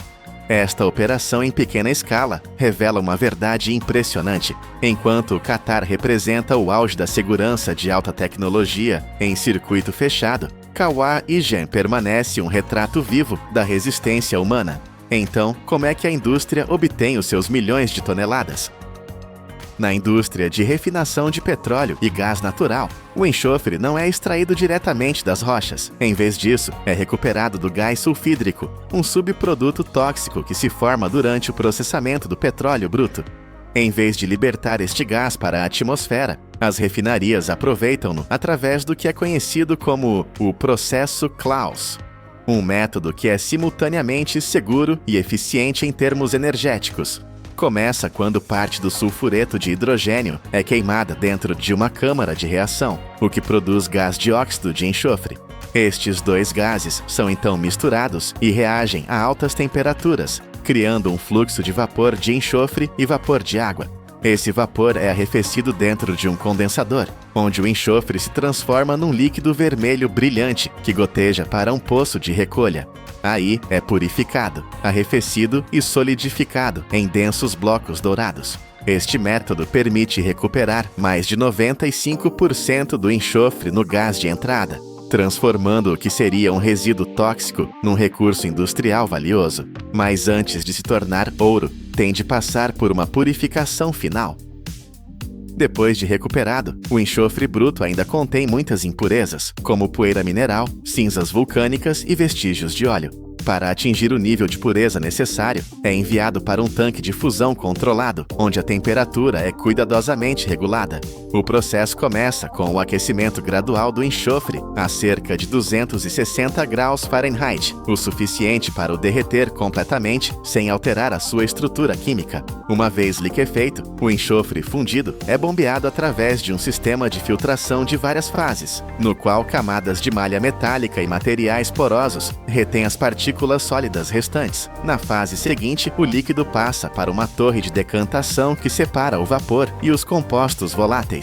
Esta operação em pequena escala revela uma verdade impressionante. Enquanto o Catar representa o auge da segurança de alta tecnologia em circuito fechado, Kauai e Jen permanece um retrato vivo da resistência humana. Então, como é que a indústria obtém os seus milhões de toneladas? Na indústria de refinação de petróleo e gás natural, o enxofre não é extraído diretamente das rochas. Em vez disso, é recuperado do gás sulfídrico, um subproduto tóxico que se forma durante o processamento do petróleo bruto. Em vez de libertar este gás para a atmosfera, as refinarias aproveitam-no através do que é conhecido como o processo Claus. Um método que é simultaneamente seguro e eficiente em termos energéticos. Começa quando parte do sulfureto de hidrogênio é queimada dentro de uma câmara de reação, o que produz gás dióxido de enxofre. Estes dois gases são então misturados e reagem a altas temperaturas, criando um fluxo de vapor de enxofre e vapor de água. Esse vapor é arrefecido dentro de um condensador, onde o enxofre se transforma num líquido vermelho brilhante que goteja para um poço de recolha. Aí é purificado, arrefecido e solidificado em densos blocos dourados. Este método permite recuperar mais de 95% do enxofre no gás de entrada, transformando o que seria um resíduo tóxico num recurso industrial valioso. Mas antes de se tornar ouro, tem de passar por uma purificação final. Depois de recuperado, o enxofre bruto ainda contém muitas impurezas, como poeira mineral, cinzas vulcânicas e vestígios de óleo. Para atingir o nível de pureza necessário, é enviado para um tanque de fusão controlado, onde a temperatura é cuidadosamente regulada. O processo começa com o aquecimento gradual do enxofre a cerca de 260 graus Fahrenheit, o suficiente para o derreter completamente sem alterar a sua estrutura química. Uma vez liquefeito, o enxofre fundido é bombeado através de um sistema de filtração de várias fases, no qual camadas de malha metálica e materiais porosos retêm as partículas sólidas restantes. Na fase seguinte, o líquido passa para uma torre de decantação que separa o vapor e os compostos voláteis.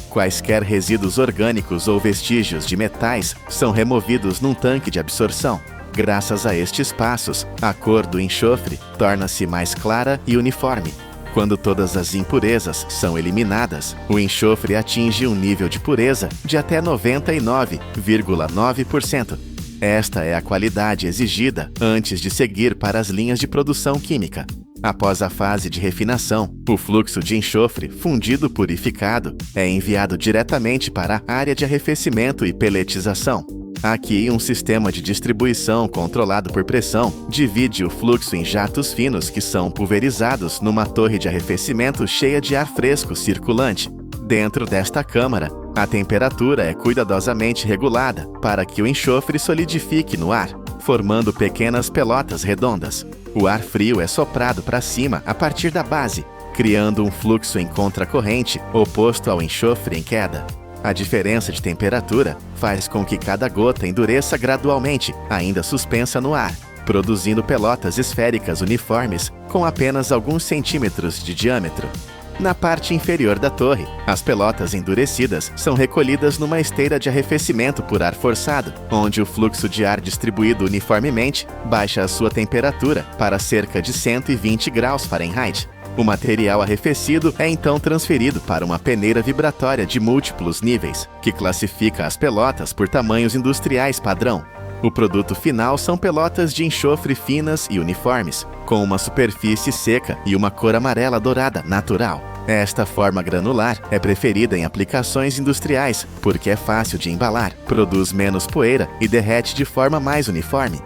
Quaisquer resíduos orgânicos ou vestígios de metais são removidos num tanque de absorção. Graças a estes passos, a cor do enxofre torna-se mais clara e uniforme. Quando todas as impurezas são eliminadas, o enxofre atinge um nível de pureza de até 99,9%. Esta é a qualidade exigida antes de seguir para as linhas de produção química. Após a fase de refinação, o fluxo de enxofre fundido purificado é enviado diretamente para a área de arrefecimento e peletização. Aqui, um sistema de distribuição controlado por pressão divide o fluxo em jatos finos que são pulverizados numa torre de arrefecimento cheia de ar fresco circulante. Dentro desta câmara, a temperatura é cuidadosamente regulada para que o enxofre solidifique no ar, formando pequenas pelotas redondas. O ar frio é soprado para cima a partir da base, criando um fluxo em contracorrente oposto ao enxofre em queda. A diferença de temperatura faz com que cada gota endureça gradualmente, ainda suspensa no ar, produzindo pelotas esféricas uniformes com apenas alguns centímetros de diâmetro. Na parte inferior da torre, as pelotas endurecidas são recolhidas numa esteira de arrefecimento por ar forçado, onde o fluxo de ar distribuído uniformemente baixa a sua temperatura para cerca de 120 graus Fahrenheit. O material arrefecido é então transferido para uma peneira vibratória de múltiplos níveis, que classifica as pelotas por tamanhos industriais padrão. O produto final são pelotas de enxofre finas e uniformes, com uma superfície seca e uma cor amarela dourada natural. Esta forma granular é preferida em aplicações industriais porque é fácil de embalar, produz menos poeira e derrete de forma mais uniforme.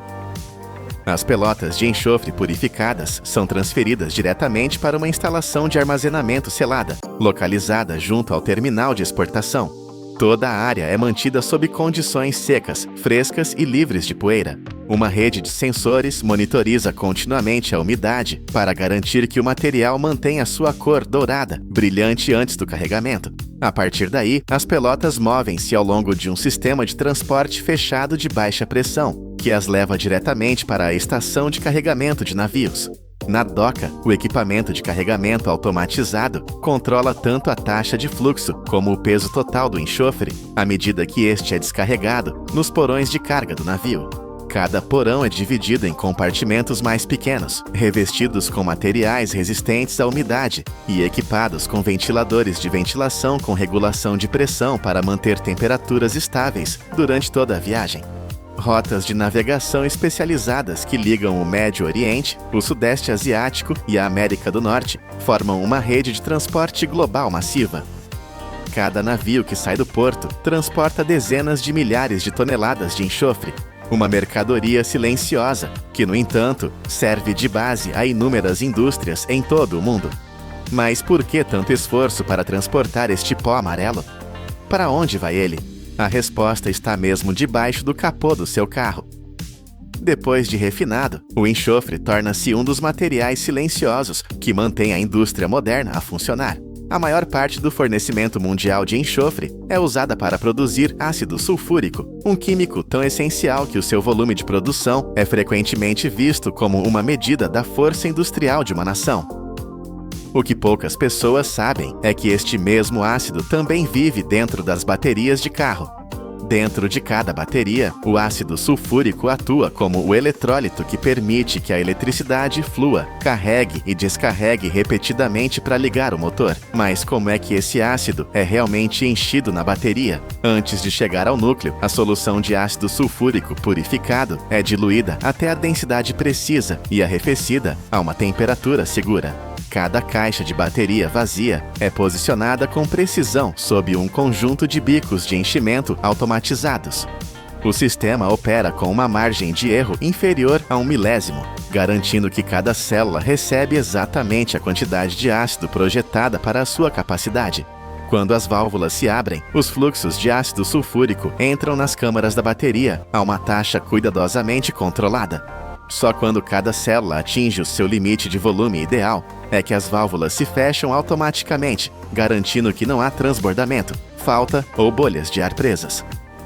As pelotas de enxofre purificadas são transferidas diretamente para uma instalação de armazenamento selada, localizada junto ao terminal de exportação. Toda a área é mantida sob condições secas, frescas e livres de poeira. Uma rede de sensores monitoriza continuamente a umidade para garantir que o material mantenha sua cor dourada, brilhante antes do carregamento. A partir daí, as pelotas movem-se ao longo de um sistema de transporte fechado de baixa pressão, que as leva diretamente para a estação de carregamento de navios. Na doca, o equipamento de carregamento automatizado controla tanto a taxa de fluxo como o peso total do enxofre, à medida que este é descarregado nos porões de carga do navio. Cada porão é dividido em compartimentos mais pequenos, revestidos com materiais resistentes à umidade e equipados com ventiladores de ventilação com regulação de pressão para manter temperaturas estáveis durante toda a viagem. Rotas de navegação especializadas que ligam o Médio Oriente, o Sudeste Asiático e a América do Norte formam uma rede de transporte global massiva. Cada navio que sai do porto transporta dezenas de milhares de toneladas de enxofre, uma mercadoria silenciosa que, no entanto, serve de base a inúmeras indústrias em todo o mundo. Mas por que tanto esforço para transportar este pó amarelo? Para onde vai ele? A resposta está mesmo debaixo do capô do seu carro. Depois de refinado, o enxofre torna-se um dos materiais silenciosos que mantém a indústria moderna a funcionar. A maior parte do fornecimento mundial de enxofre é usada para produzir ácido sulfúrico, um químico tão essencial que o seu volume de produção é frequentemente visto como uma medida da força industrial de uma nação. O que poucas pessoas sabem é que este mesmo ácido também vive dentro das baterias de carro. Dentro de cada bateria, o ácido sulfúrico atua como o eletrólito que permite que a eletricidade flua, carregue e descarregue repetidamente para ligar o motor. Mas como é que esse ácido é realmente enchido na bateria? Antes de chegar ao núcleo, a solução de ácido sulfúrico purificado é diluída até a densidade precisa e arrefecida a uma temperatura segura. Cada caixa de bateria vazia é posicionada com precisão sob um conjunto de bicos de enchimento automatizados. O sistema opera com uma margem de erro inferior a 1 milésimo, garantindo que cada célula recebe exatamente a quantidade de ácido projetada para a sua capacidade. Quando as válvulas se abrem, os fluxos de ácido sulfúrico entram nas câmaras da bateria a uma taxa cuidadosamente controlada. Só quando cada célula atinge o seu limite de volume ideal é que as válvulas se fecham automaticamente, garantindo que não há transbordamento, falta ou bolhas de ar presas.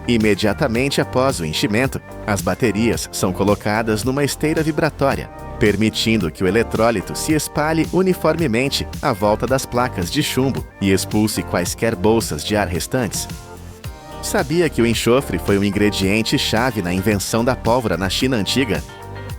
Imediatamente após o enchimento, as baterias são colocadas numa esteira vibratória, permitindo que o eletrólito se espalhe uniformemente à volta das placas de chumbo e expulse quaisquer bolsas de ar restantes. Sabia que o enxofre foi um ingrediente-chave na invenção da pólvora na China antiga?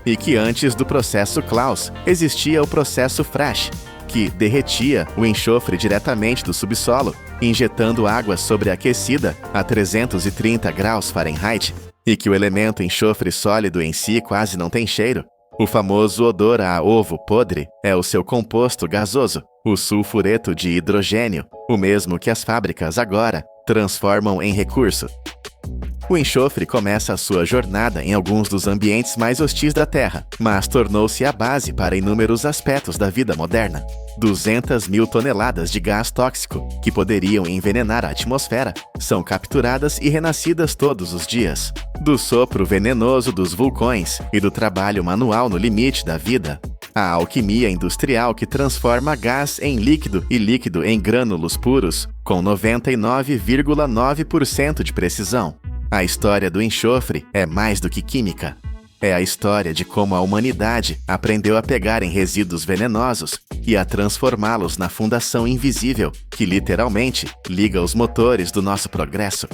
E que antes do processo Claus existia o processo Frasch, que derretia o enxofre diretamente do subsolo, injetando água sobreaquecida a 330 graus Fahrenheit, e que o elemento enxofre sólido em si quase não tem cheiro. O famoso odor a ovo podre é o seu composto gasoso, o sulfureto de hidrogênio, o mesmo que as fábricas agora transformam em recurso. O enxofre começa a sua jornada em alguns dos ambientes mais hostis da Terra, mas tornou-se a base para inúmeros aspectos da vida moderna. 200 mil toneladas de gás tóxico, que poderiam envenenar a atmosfera, são capturadas e renascidas todos os dias. Do sopro venenoso dos vulcões e do trabalho manual no limite da vida, a alquimia industrial que transforma gás em líquido e líquido em grânulos puros, com 99,9% de precisão. A história do enxofre é mais do que química. É a história de como a humanidade aprendeu a pegar em resíduos venenosos e a transformá-los na fundação invisível que literalmente liga os motores do nosso progresso.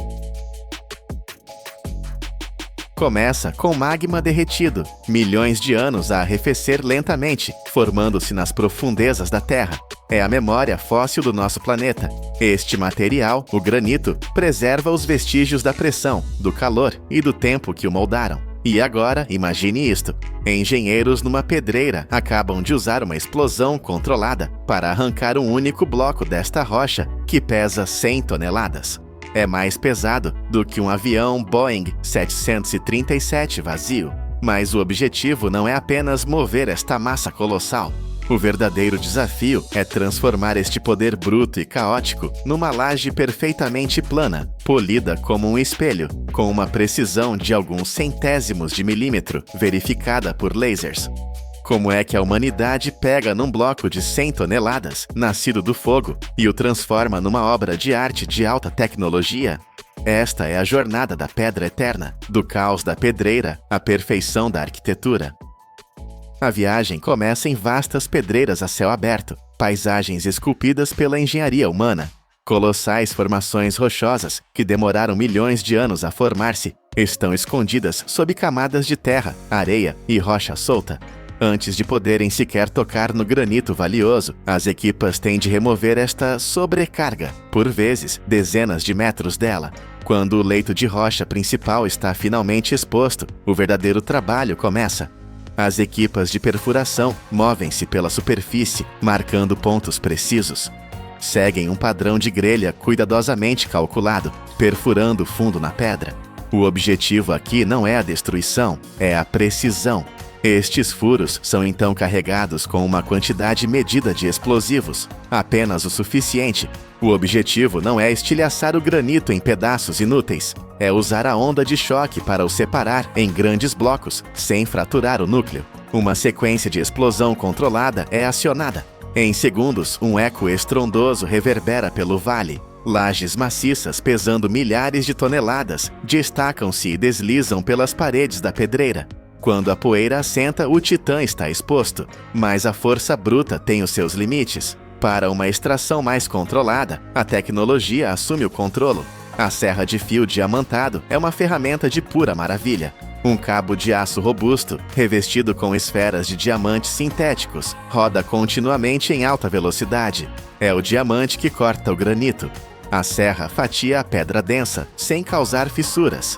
Começa com magma derretido, milhões de anos a arrefecer lentamente, formando-se nas profundezas da Terra. É a memória fóssil do nosso planeta. Este material, o granito, preserva os vestígios da pressão, do calor e do tempo que o moldaram. E agora, imagine isto. Engenheiros numa pedreira acabam de usar uma explosão controlada para arrancar um único bloco desta rocha que pesa 100 toneladas. É mais pesado do que um avião Boeing 737 vazio. Mas o objetivo não é apenas mover esta massa colossal. O verdadeiro desafio é transformar este poder bruto e caótico numa laje perfeitamente plana, polida como um espelho, com uma precisão de alguns centésimos de milímetro, verificada por lasers. Como é que a humanidade pega num bloco de 100 toneladas, nascido do fogo, e o transforma numa obra de arte de alta tecnologia? Esta é a jornada da pedra eterna, do caos da pedreira à perfeição da arquitetura. A viagem começa em vastas pedreiras a céu aberto, paisagens esculpidas pela engenharia humana. Colossais formações rochosas, que demoraram milhões de anos a formar-se, estão escondidas sob camadas de terra, areia e rocha solta. Antes de poderem sequer tocar no granito valioso, as equipas têm de remover esta sobrecarga, por vezes dezenas de metros dela. Quando o leito de rocha principal está finalmente exposto, o verdadeiro trabalho começa. As equipas de perfuração movem-se pela superfície, marcando pontos precisos. Seguem um padrão de grelha cuidadosamente calculado, perfurando fundo na pedra. O objetivo aqui não é a destruição, é a precisão. Estes furos são então carregados com uma quantidade medida de explosivos, apenas o suficiente. O objetivo não é estilhaçar o granito em pedaços inúteis, é usar a onda de choque para o separar em grandes blocos, sem fraturar o núcleo. Uma sequência de explosão controlada é acionada. Em segundos, um eco estrondoso reverbera pelo vale. Lajes maciças pesando milhares de toneladas destacam-se e deslizam pelas paredes da pedreira. Quando a poeira assenta, o titã está exposto, mas a força bruta tem os seus limites. Para uma extração mais controlada, a tecnologia assume o controlo. A serra de fio diamantado é uma ferramenta de pura maravilha. Um cabo de aço robusto, revestido com esferas de diamantes sintéticos, roda continuamente em alta velocidade. É o diamante que corta o granito. A serra fatia a pedra densa, sem causar fissuras.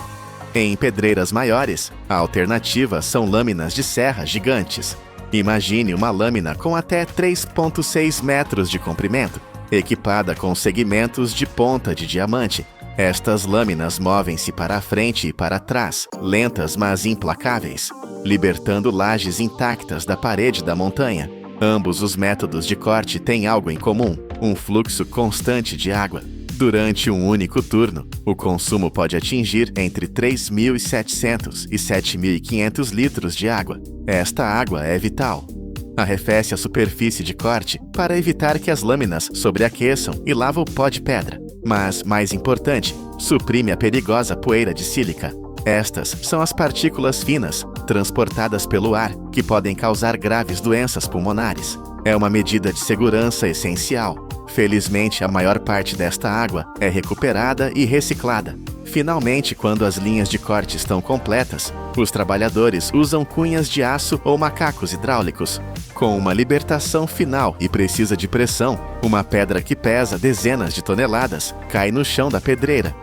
Em pedreiras maiores, a alternativa são lâminas de serra gigantes. Imagine uma lâmina com até 3,6 metros de comprimento, equipada com segmentos de ponta de diamante. Estas lâminas movem-se para a frente e para trás, lentas mas implacáveis, libertando lajes intactas da parede da montanha. Ambos os métodos de corte têm algo em comum: um fluxo constante de água. Durante um único turno, o consumo pode atingir entre 3.700 e 7.500 litros de água. Esta água é vital. Arrefece a superfície de corte para evitar que as lâminas sobreaqueçam e lava o pó de pedra. Mas, mais importante, suprime a perigosa poeira de sílica. Estas são as partículas finas, transportadas pelo ar, que podem causar graves doenças pulmonares. É uma medida de segurança essencial. Felizmente, a maior parte desta água é recuperada e reciclada. Finalmente, quando as linhas de corte estão completas, os trabalhadores usam cunhas de aço ou macacos hidráulicos. Com uma libertação final e precisa de pressão, uma pedra que pesa dezenas de toneladas cai no chão da pedreira.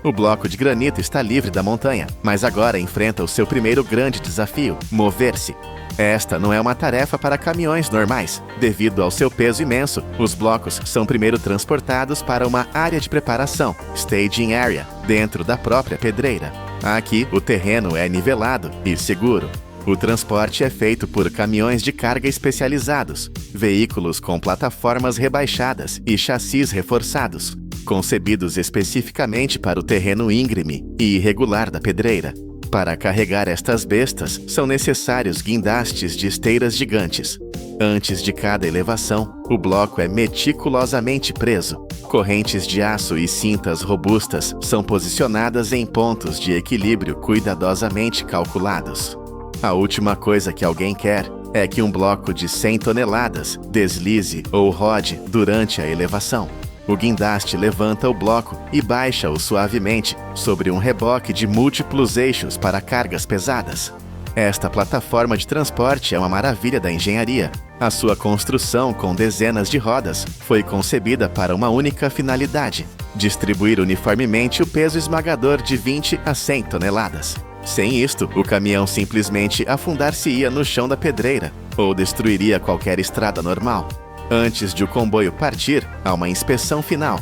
O bloco de granito está livre da montanha, mas agora enfrenta o seu primeiro grande desafio: mover-se. Esta não é uma tarefa para caminhões normais. Devido ao seu peso imenso, os blocos são primeiro transportados para uma área de preparação, staging area, dentro da própria pedreira. Aqui, o terreno é nivelado e seguro. O transporte é feito por caminhões de carga especializados, veículos com plataformas rebaixadas e chassis reforçados, concebidos especificamente para o terreno íngreme e irregular da pedreira. Para carregar estas bestas, são necessários guindastes de esteiras gigantes. Antes de cada elevação, o bloco é meticulosamente preso. Correntes de aço e cintas robustas são posicionadas em pontos de equilíbrio cuidadosamente calculados. A última coisa que alguém quer é que um bloco de 100 toneladas deslize ou rode durante a elevação. O guindaste levanta o bloco e baixa-o suavemente sobre um reboque de múltiplos eixos para cargas pesadas. Esta plataforma de transporte é uma maravilha da engenharia. A sua construção com dezenas de rodas foi concebida para uma única finalidade: distribuir uniformemente o peso esmagador de 20 a 100 toneladas. Sem isto, o caminhão simplesmente afundar-se-ia no chão da pedreira ou destruiria qualquer estrada normal. Antes de o comboio partir, há uma inspeção final.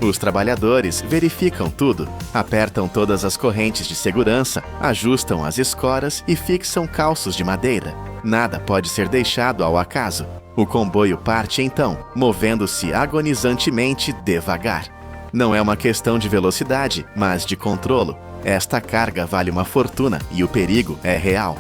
Os trabalhadores verificam tudo, apertam todas as correntes de segurança, ajustam as escoras e fixam calços de madeira. Nada pode ser deixado ao acaso. O comboio parte então, movendo-se agonizantemente devagar. Não é uma questão de velocidade, mas de controlo. Esta carga vale uma fortuna e o perigo é real.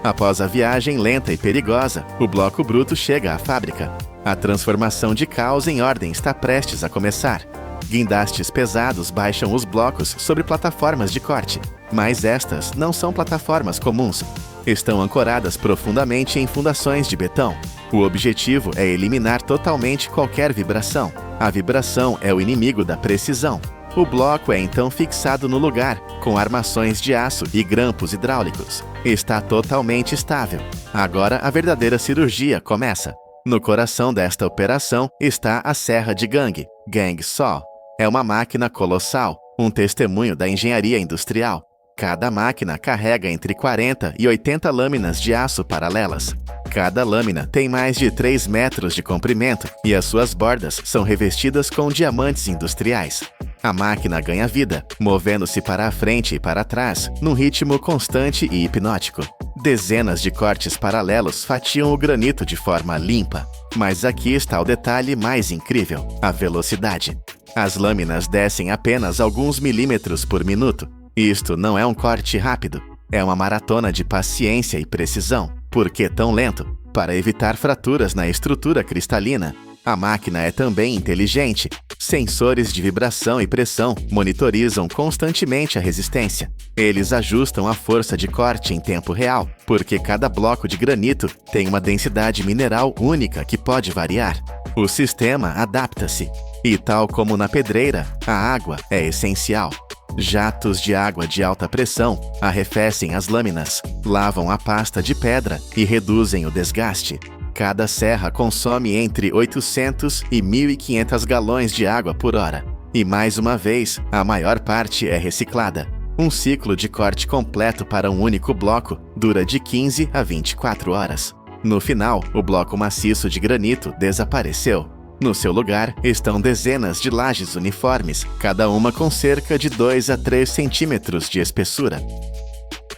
Após a viagem lenta e perigosa, o bloco bruto chega à fábrica. A transformação de caos em ordem está prestes a começar. Guindastes pesados baixam os blocos sobre plataformas de corte, mas estas não são plataformas comuns. Estão ancoradas profundamente em fundações de betão. O objetivo é eliminar totalmente qualquer vibração. A vibração é o inimigo da precisão. O bloco é então fixado no lugar, com armações de aço e grampos hidráulicos. Está totalmente estável. Agora a verdadeira cirurgia começa. No coração desta operação está a serra de gangue, Gang Saw. É uma máquina colossal, um testemunho da engenharia industrial. Cada máquina carrega entre 40 e 80 lâminas de aço paralelas. Cada lâmina tem mais de 3 metros de comprimento e as suas bordas são revestidas com diamantes industriais. A máquina ganha vida, movendo-se para a frente e para trás, num ritmo constante e hipnótico. Dezenas de cortes paralelos fatiam o granito de forma limpa. Mas aqui está o detalhe mais incrível: a velocidade. As lâminas descem apenas alguns milímetros por minuto. Isto não é um corte rápido, é uma maratona de paciência e precisão. Por que tão lento? Para evitar fraturas na estrutura cristalina. A máquina é também inteligente. Sensores de vibração e pressão monitorizam constantemente a resistência. Eles ajustam a força de corte em tempo real, porque cada bloco de granito tem uma densidade mineral única que pode variar. O sistema adapta-se. E tal como na pedreira, a água é essencial. Jatos de água de alta pressão arrefecem as lâminas, lavam a pasta de pedra e reduzem o desgaste. Cada serra consome entre 800 e 1.500 galões de água por hora. E mais uma vez, a maior parte é reciclada. Um ciclo de corte completo para um único bloco dura de 15 a 24 horas. No final, o bloco maciço de granito desapareceu. No seu lugar estão dezenas de lajes uniformes, cada uma com cerca de 2 a 3 centímetros de espessura.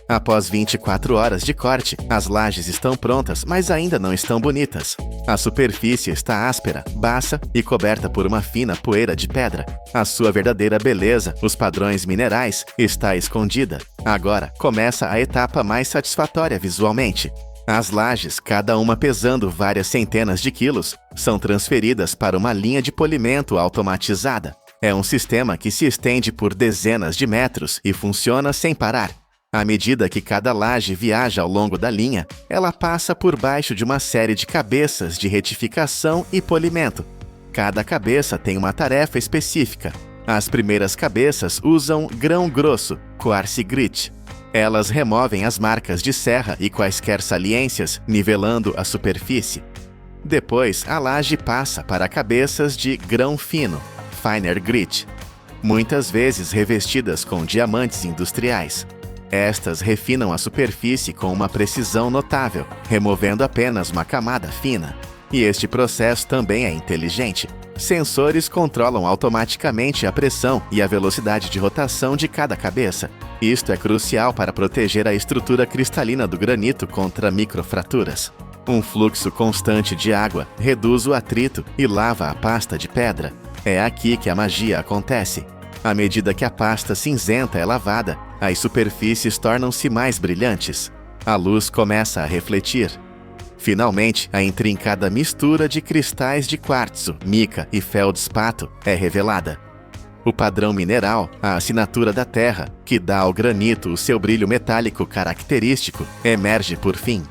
Após 24 horas de corte, as lajes estão prontas, mas ainda não estão bonitas. A superfície está áspera, baixa e coberta por uma fina poeira de pedra. A sua verdadeira beleza, os padrões minerais, está escondida. Agora começa a etapa mais satisfatória visualmente. As lajes, cada uma pesando várias centenas de quilos, são transferidas para uma linha de polimento automatizada. É um sistema que se estende por dezenas de metros e funciona sem parar. À medida que cada laje viaja ao longo da linha, ela passa por baixo de uma série de cabeças de retificação e polimento. Cada cabeça tem uma tarefa específica. As primeiras cabeças usam grão grosso, quartz grit. Elas removem as marcas de serra e quaisquer saliências, nivelando a superfície. Depois, a laje passa para cabeças de grão fino, finer grit, muitas vezes revestidas com diamantes industriais. Estas refinam a superfície com uma precisão notável, removendo apenas uma camada fina. E este processo também é inteligente. Sensores controlam automaticamente a pressão e a velocidade de rotação de cada cabeça. Isto é crucial para proteger a estrutura cristalina do granito contra microfraturas. Um fluxo constante de água reduz o atrito e lava a pasta de pedra. É aqui que a magia acontece. À medida que a pasta cinzenta é lavada, as superfícies tornam-se mais brilhantes. A luz começa a refletir. Finalmente, a intrincada mistura de cristais de quartzo, mica e feldspato é revelada. O padrão mineral, a assinatura da terra, que dá ao granito o seu brilho metálico característico, emerge por fim.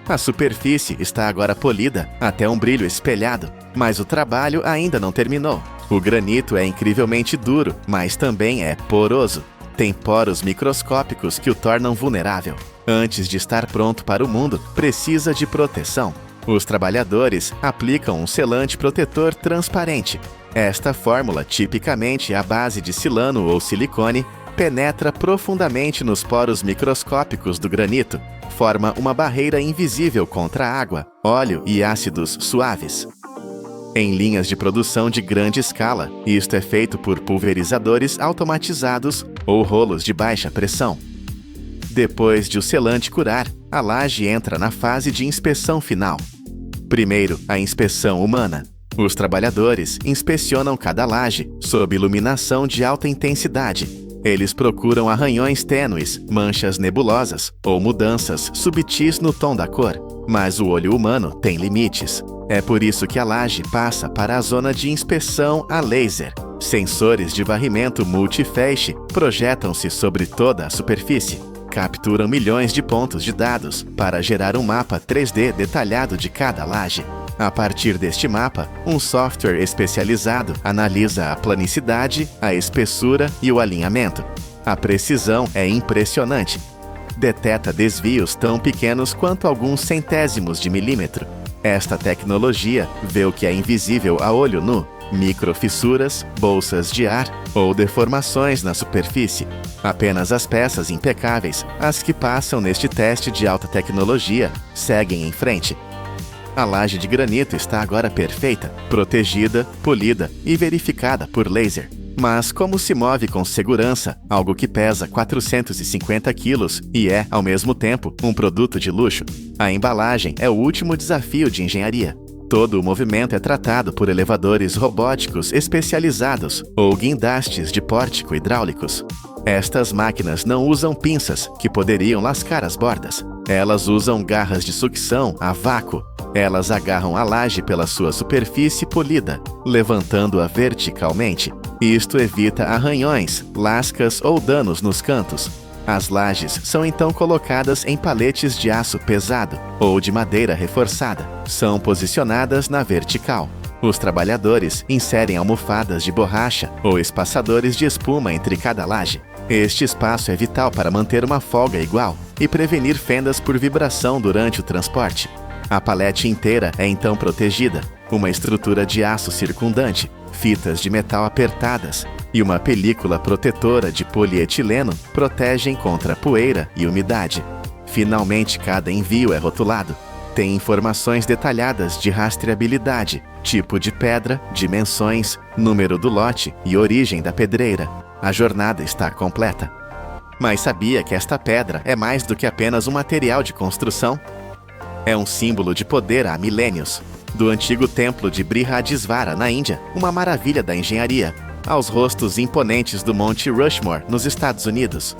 A superfície está agora polida até um brilho espelhado, mas o trabalho ainda não terminou. O granito é incrivelmente duro, mas também é poroso. Tem poros microscópicos que o tornam vulnerável. Antes de estar pronto para o mundo, precisa de proteção. Os trabalhadores aplicam um selante protetor transparente. Esta fórmula, tipicamente à base de silano ou silicone, penetra profundamente nos poros microscópicos do granito, forma uma barreira invisível contra água, óleo e ácidos suaves. Em linhas de produção de grande escala, isto é feito por pulverizadores automatizados ou rolos de baixa pressão. Depois de o selante curar, a laje entra na fase de inspeção final. Primeiro, a inspeção humana. Os trabalhadores inspecionam cada laje sob iluminação de alta intensidade. Eles procuram arranhões tênues, manchas nebulosas ou mudanças subtis no tom da cor. Mas o olho humano tem limites. É por isso que a laje passa para a zona de inspeção a laser. Sensores de varrimento multifeixe projetam-se sobre toda a superfície. Capturam milhões de pontos de dados para gerar um mapa 3D detalhado de cada laje. A partir deste mapa, um software especializado analisa a planicidade, a espessura e o alinhamento. A precisão é impressionante. Deteta desvios tão pequenos quanto alguns centésimos de milímetro. Esta tecnologia vê o que é invisível a olho nu: microfissuras, bolsas de ar ou deformações na superfície. Apenas as peças impecáveis, as que passam neste teste de alta tecnologia, seguem em frente. A laje de granito está agora perfeita, protegida, polida e verificada por laser. Mas como se move com segurança algo que pesa 450 quilos e é, ao mesmo tempo, um produto de luxo? A embalagem é o último desafio de engenharia. Todo o movimento é tratado por elevadores robóticos especializados ou guindastes de pórtico hidráulicos. Estas máquinas não usam pinças, que poderiam lascar as bordas. Elas usam garras de sucção a vácuo. Elas agarram a laje pela sua superfície polida, levantando-a verticalmente. Isto evita arranhões, lascas ou danos nos cantos. As lajes são então colocadas em paletes de aço pesado ou de madeira reforçada. São posicionadas na vertical. Os trabalhadores inserem almofadas de borracha ou espaçadores de espuma entre cada laje. Este espaço é vital para manter uma folga igual e prevenir fendas por vibração durante o transporte. A palete inteira é então protegida, uma estrutura de aço circundante, fitas de metal apertadas e uma película protetora de polietileno protegem contra poeira e umidade. Finalmente, cada envio é rotulado. Tem informações detalhadas de rastreabilidade, tipo de pedra, dimensões, número do lote e origem da pedreira. A jornada está completa. Mas sabia que esta pedra é mais do que apenas um material de construção? É um símbolo de poder há milênios. Do antigo templo de Brihadisvara, na Índia, uma maravilha da engenharia, aos rostos imponentes do Monte Rushmore, nos Estados Unidos.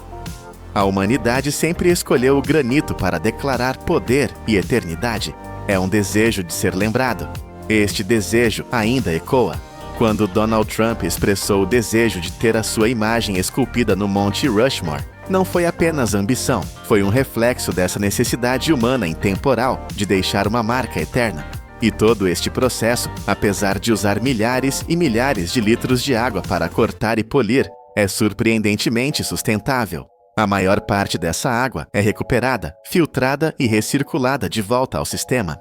A humanidade sempre escolheu o granito para declarar poder e eternidade. É um desejo de ser lembrado. Este desejo ainda ecoa. Quando Donald Trump expressou o desejo de ter a sua imagem esculpida no Monte Rushmore, não foi apenas ambição, foi um reflexo dessa necessidade humana intemporal de deixar uma marca eterna. E todo este processo, apesar de usar milhares e milhares de litros de água para cortar e polir, é surpreendentemente sustentável. A maior parte dessa água é recuperada, filtrada e recirculada de volta ao sistema.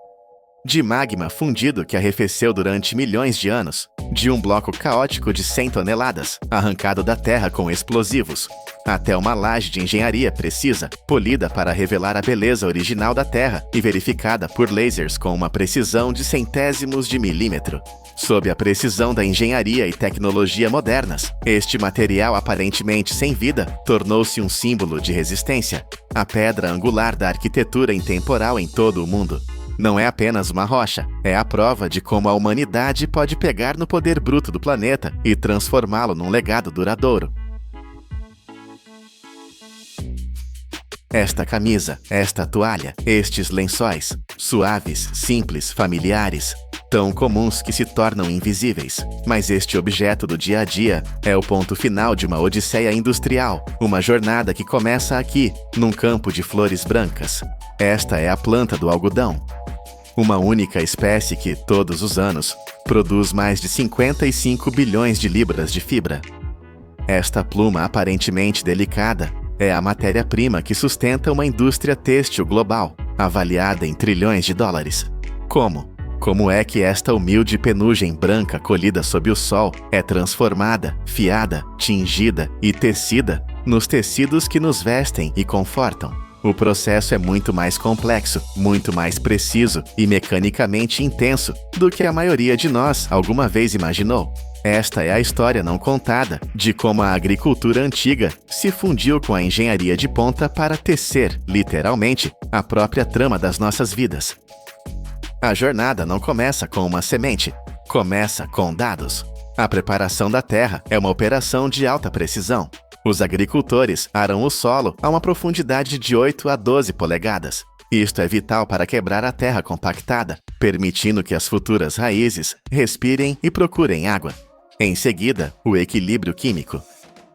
De magma fundido que arrefeceu durante milhões de anos, de um bloco caótico de 100 toneladas, arrancado da terra com explosivos, até uma laje de engenharia precisa, polida para revelar a beleza original da terra e verificada por lasers com uma precisão de centésimos de milímetro. Sob a precisão da engenharia e tecnologia modernas, este material aparentemente sem vida tornou-se um símbolo de resistência, a pedra angular da arquitetura intemporal em todo o mundo. Não é apenas uma rocha, é a prova de como a humanidade pode pegar no poder bruto do planeta e transformá-lo num legado duradouro. esta camisa, esta toalha, estes lençóis, suaves, simples, familiares, tão comuns que se tornam invisíveis. Mas este objeto do dia a dia é o ponto final de uma odisseia industrial, uma jornada que começa aqui, num campo de flores brancas. Esta é a planta do algodão. Uma única espécie que, todos os anos, produz mais de 55 bilhões de libras de fibra. Esta pluma aparentemente delicada é a matéria-prima que sustenta uma indústria têxtil global, avaliada em trilhões de dólares. Como? Como é que esta humilde penugem branca colhida sob o sol é transformada, fiada, tingida e tecida nos tecidos que nos vestem e confortam? O processo é muito mais complexo, muito mais preciso e mecanicamente intenso do que a maioria de nós alguma vez imaginou. Esta é a história não contada de como a agricultura antiga se fundiu com a engenharia de ponta para tecer, literalmente, a própria trama das nossas vidas. A jornada não começa com uma semente, começa com dados. A preparação da terra é uma operação de alta precisão. Os agricultores aram o solo a uma profundidade de 8 a 12 polegadas. Isto é vital para quebrar a terra compactada, permitindo que as futuras raízes respirem e procurem água. Em seguida, o equilíbrio químico.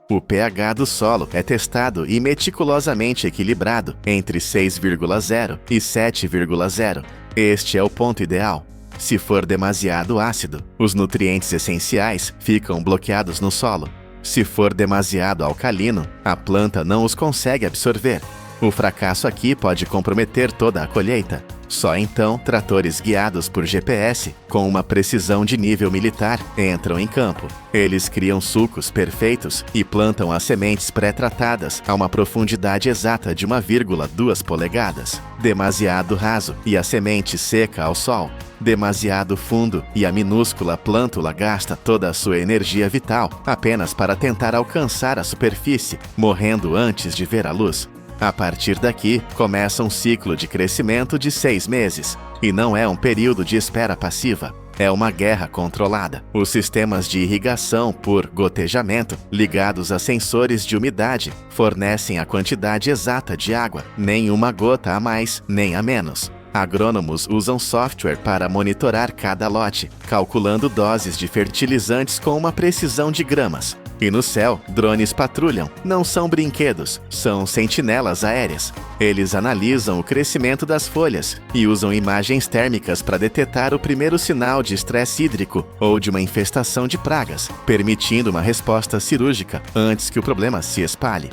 O pH do solo é testado e meticulosamente equilibrado entre 6,0 e 7,0. Este é o ponto ideal. Se for demasiado ácido, os nutrientes essenciais ficam bloqueados no solo. Se for demasiado alcalino, a planta não os consegue absorver. O fracasso aqui pode comprometer toda a colheita. Só então, tratores guiados por GPS, com uma precisão de nível militar, entram em campo. Eles criam sulcos perfeitos e plantam as sementes pré-tratadas a uma profundidade exata de 1,2 polegadas. Demasiado raso e a semente seca ao sol. Demasiado fundo e a minúscula plântula gasta toda a sua energia vital apenas para tentar alcançar a superfície, morrendo antes de ver a luz. A partir daqui, começa um ciclo de crescimento de 6 meses. E não é um período de espera passiva. É uma guerra controlada. Os sistemas de irrigação por gotejamento, ligados a sensores de umidade, fornecem a quantidade exata de água. Nem uma gota a mais, nem a menos. Agrônomos usam software para monitorar cada lote, calculando doses de fertilizantes com uma precisão de gramas. E no céu, drones patrulham. Não são brinquedos, são sentinelas aéreas. Eles analisam o crescimento das folhas e usam imagens térmicas para detectar o primeiro sinal de estresse hídrico ou de uma infestação de pragas, permitindo uma resposta cirúrgica antes que o problema se espalhe.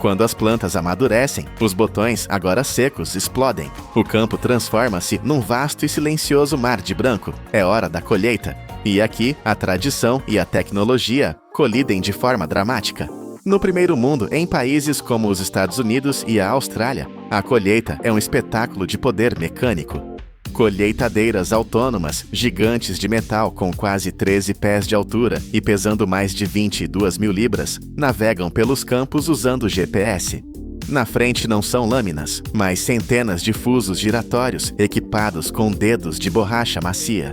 Quando as plantas amadurecem, os botões, agora secos, explodem. O campo transforma-se num vasto e silencioso mar de branco. É hora da colheita. E aqui, a tradição e a tecnologia colidem de forma dramática. No primeiro mundo, em países como os Estados Unidos e a Austrália, a colheita é um espetáculo de poder mecânico. Colheitadeiras autônomas, gigantes de metal com quase 13 pés de altura e pesando mais de 22 mil libras, navegam pelos campos usando GPS. Na frente não são lâminas, mas centenas de fusos giratórios equipados com dedos de borracha macia.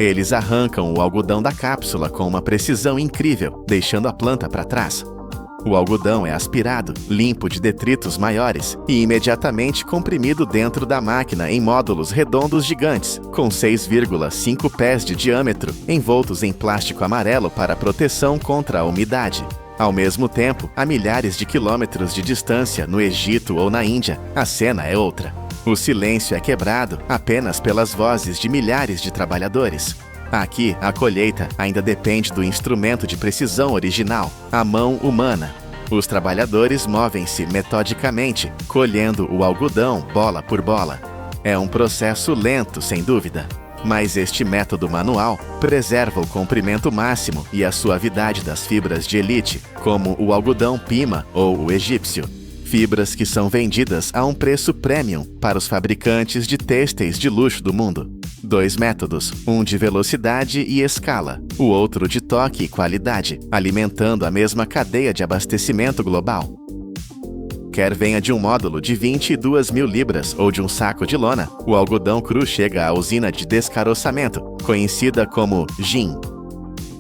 Eles arrancam o algodão da cápsula com uma precisão incrível, deixando a planta para trás. O algodão é aspirado, limpo de detritos maiores e imediatamente comprimido dentro da máquina em módulos redondos gigantes, com 6,5 pés de diâmetro, envoltos em plástico amarelo para proteção contra a umidade. Ao mesmo tempo, a milhares de quilômetros de distância no Egito ou na Índia, a cena é outra. O silêncio é quebrado apenas pelas vozes de milhares de trabalhadores. Aqui, a colheita ainda depende do instrumento de precisão original, a mão humana. Os trabalhadores movem-se metodicamente, colhendo o algodão bola por bola. É um processo lento, sem dúvida. Mas este método manual preserva o comprimento máximo e a suavidade das fibras de elite, como o algodão pima ou o egípcio. Fibras que são vendidas a um preço premium para os fabricantes de têxteis de luxo do mundo. 2 métodos, um de velocidade e escala, o outro de toque e qualidade, alimentando a mesma cadeia de abastecimento global. Quer venha de um módulo de 22 mil libras ou de um saco de lona, o algodão cru chega à usina de descaroçamento, conhecida como GIN.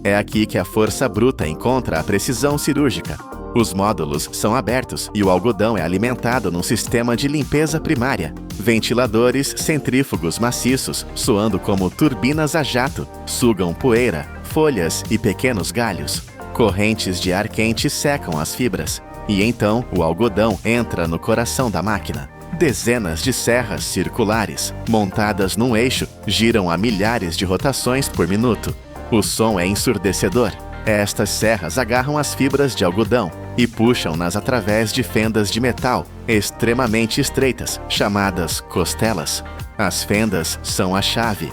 É aqui que a força bruta encontra a precisão cirúrgica. Os módulos são abertos e o algodão é alimentado num sistema de limpeza primária. Ventiladores centrífugos maciços, soando como turbinas a jato, sugam poeira, folhas e pequenos galhos. Correntes de ar quente secam as fibras. E então o algodão entra no coração da máquina. Dezenas de serras circulares, montadas num eixo, giram a milhares de rotações por minuto. O som é ensurdecedor. Estas serras agarram as fibras de algodão e puxam-nas através de fendas de metal extremamente estreitas, chamadas costelas. As fendas são a chave.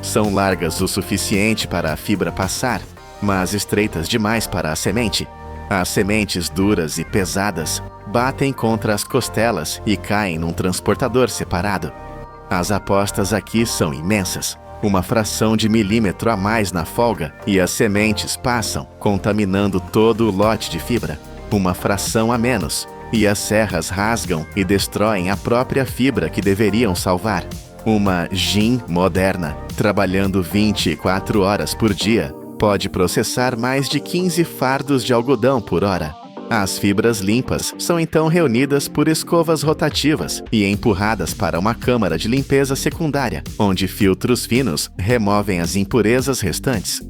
São largas o suficiente para a fibra passar, mas estreitas demais para a semente. As sementes duras e pesadas batem contra as costelas e caem num transportador separado. As apostas aqui são imensas. Uma fração de milímetro a mais na folga e as sementes passam, contaminando todo o lote de fibra. Uma fração a menos e as serras rasgam e destroem a própria fibra que deveriam salvar. Uma gin moderna, trabalhando 24 horas por dia, pode processar mais de 15 fardos de algodão por hora. As fibras limpas são então reunidas por escovas rotativas e empurradas para uma câmara de limpeza secundária, onde filtros finos removem as impurezas restantes.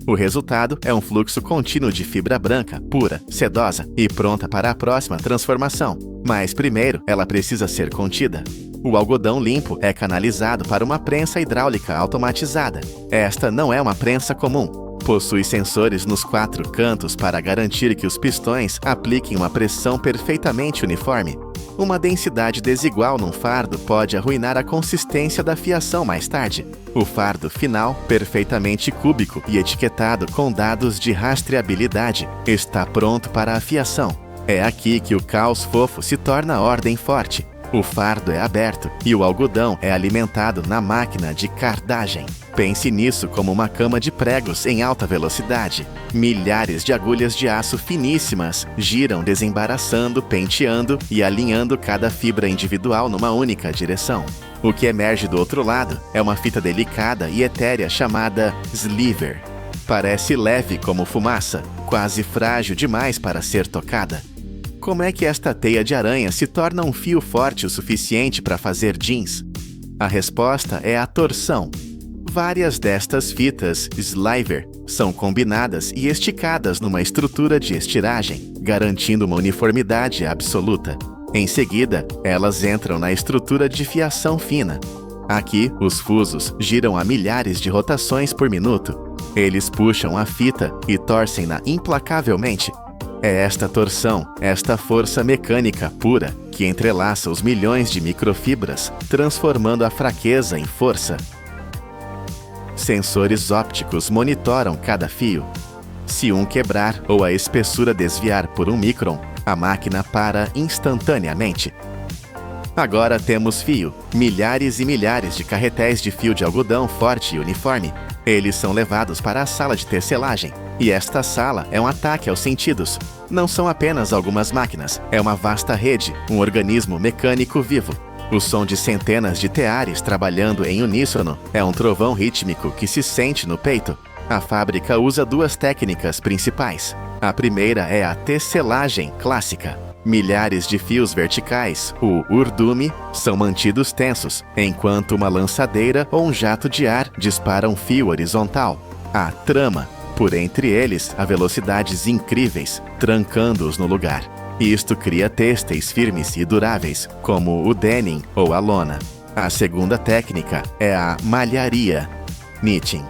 O resultado é um fluxo contínuo de fibra branca, pura, sedosa e pronta para a próxima transformação. Mas primeiro ela precisa ser contida. O algodão limpo é canalizado para uma prensa hidráulica automatizada. Esta não é uma prensa comum. Possui sensores nos 4 cantos para garantir que os pistões apliquem uma pressão perfeitamente uniforme. Uma densidade desigual num fardo pode arruinar a consistência da fiação mais tarde. O fardo final, perfeitamente cúbico e etiquetado com dados de rastreabilidade, está pronto para a fiação. É aqui que o caos fofo se torna ordem forte. O fardo é aberto e o algodão é alimentado na máquina de cardagem. Pense nisso como uma cama de pregos em alta velocidade. Milhares de agulhas de aço finíssimas giram desembaraçando, penteando e alinhando cada fibra individual numa única direção. O que emerge do outro lado é uma fita delicada e etérea chamada sliver. Parece leve como fumaça, quase frágil demais para ser tocada. Como é que esta teia de aranha se torna um fio forte o suficiente para fazer jeans? A resposta é a torção. Várias destas fitas sliver são combinadas e esticadas numa estrutura de estiragem, garantindo uma uniformidade absoluta. Em seguida, elas entram na estrutura de fiação fina. Aqui, os fusos giram a milhares de rotações por minuto. Eles puxam a fita e torcem-na implacavelmente. É esta torção, esta força mecânica pura, que entrelaça os milhões de microfibras, transformando a fraqueza em força. Sensores ópticos monitoram cada fio. Se um quebrar ou a espessura desviar por 1 micron, a máquina para instantaneamente. Agora temos fio, milhares e milhares de carretéis de fio de algodão forte e uniforme. Eles são levados para a sala de tecelagem. E esta sala é um ataque aos sentidos. Não são apenas algumas máquinas, é uma vasta rede, um organismo mecânico vivo. O som de centenas de teares trabalhando em uníssono é um trovão rítmico que se sente no peito. A fábrica usa 2 técnicas principais. A primeira é a tecelagem clássica. Milhares de fios verticais, o urdume, são mantidos tensos, enquanto uma lançadeira ou um jato de ar dispara um fio horizontal. A trama, por entre eles a velocidades incríveis, trancando-os no lugar. Isto cria têxteis firmes e duráveis, como o denim ou a lona. A segunda técnica é a malharia, knitting.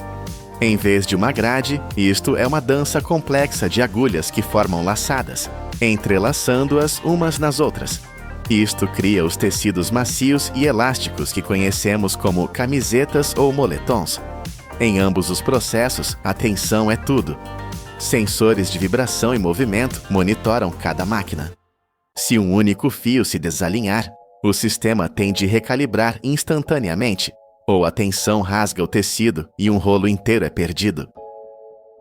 Em vez de uma grade, isto é uma dança complexa de agulhas que formam laçadas, entrelaçando-as umas nas outras. Isto cria os tecidos macios e elásticos que conhecemos como camisetas ou moletons. Em ambos os processos, a tensão é tudo. Sensores de vibração e movimento monitoram cada máquina. Se um único fio se desalinhar, o sistema tem de recalibrar instantaneamente, ou a tensão rasga o tecido e um rolo inteiro é perdido.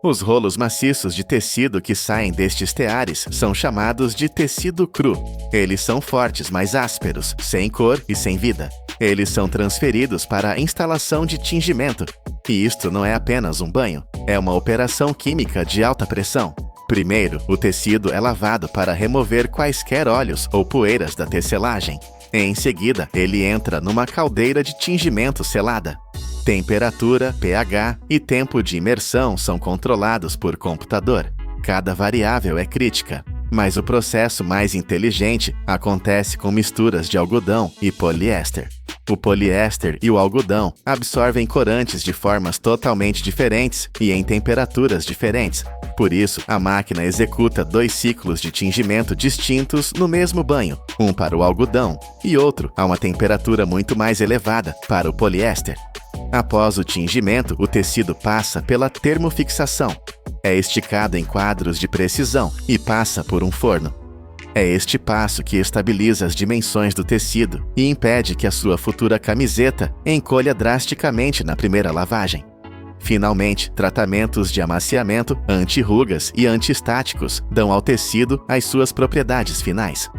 Os rolos maciços de tecido que saem destes teares são chamados de tecido cru. Eles são fortes, mas ásperos, sem cor e sem vida. Eles são transferidos para a instalação de tingimento. E isto não é apenas um banho, é uma operação química de alta pressão. Primeiro, o tecido é lavado para remover quaisquer óleos ou poeiras da tecelagem. Em seguida, ele entra numa caldeira de tingimento selada. Temperatura, pH e tempo de imersão são controlados por computador. Cada variável é crítica, mas o processo mais inteligente acontece com misturas de algodão e poliéster. O poliéster e o algodão absorvem corantes de formas totalmente diferentes e em temperaturas diferentes. Por isso, a máquina executa 2 ciclos de tingimento distintos no mesmo banho, um para o algodão e outro a uma temperatura muito mais elevada para o poliéster. Após o tingimento, o tecido passa pela termofixação. É esticado em quadros de precisão e passa por um forno. É este passo que estabiliza as dimensões do tecido e impede que a sua futura camiseta encolha drasticamente na primeira lavagem. Finalmente, tratamentos de amaciamento, anti-rugas e anti-estáticos dão ao tecido as suas propriedades finais.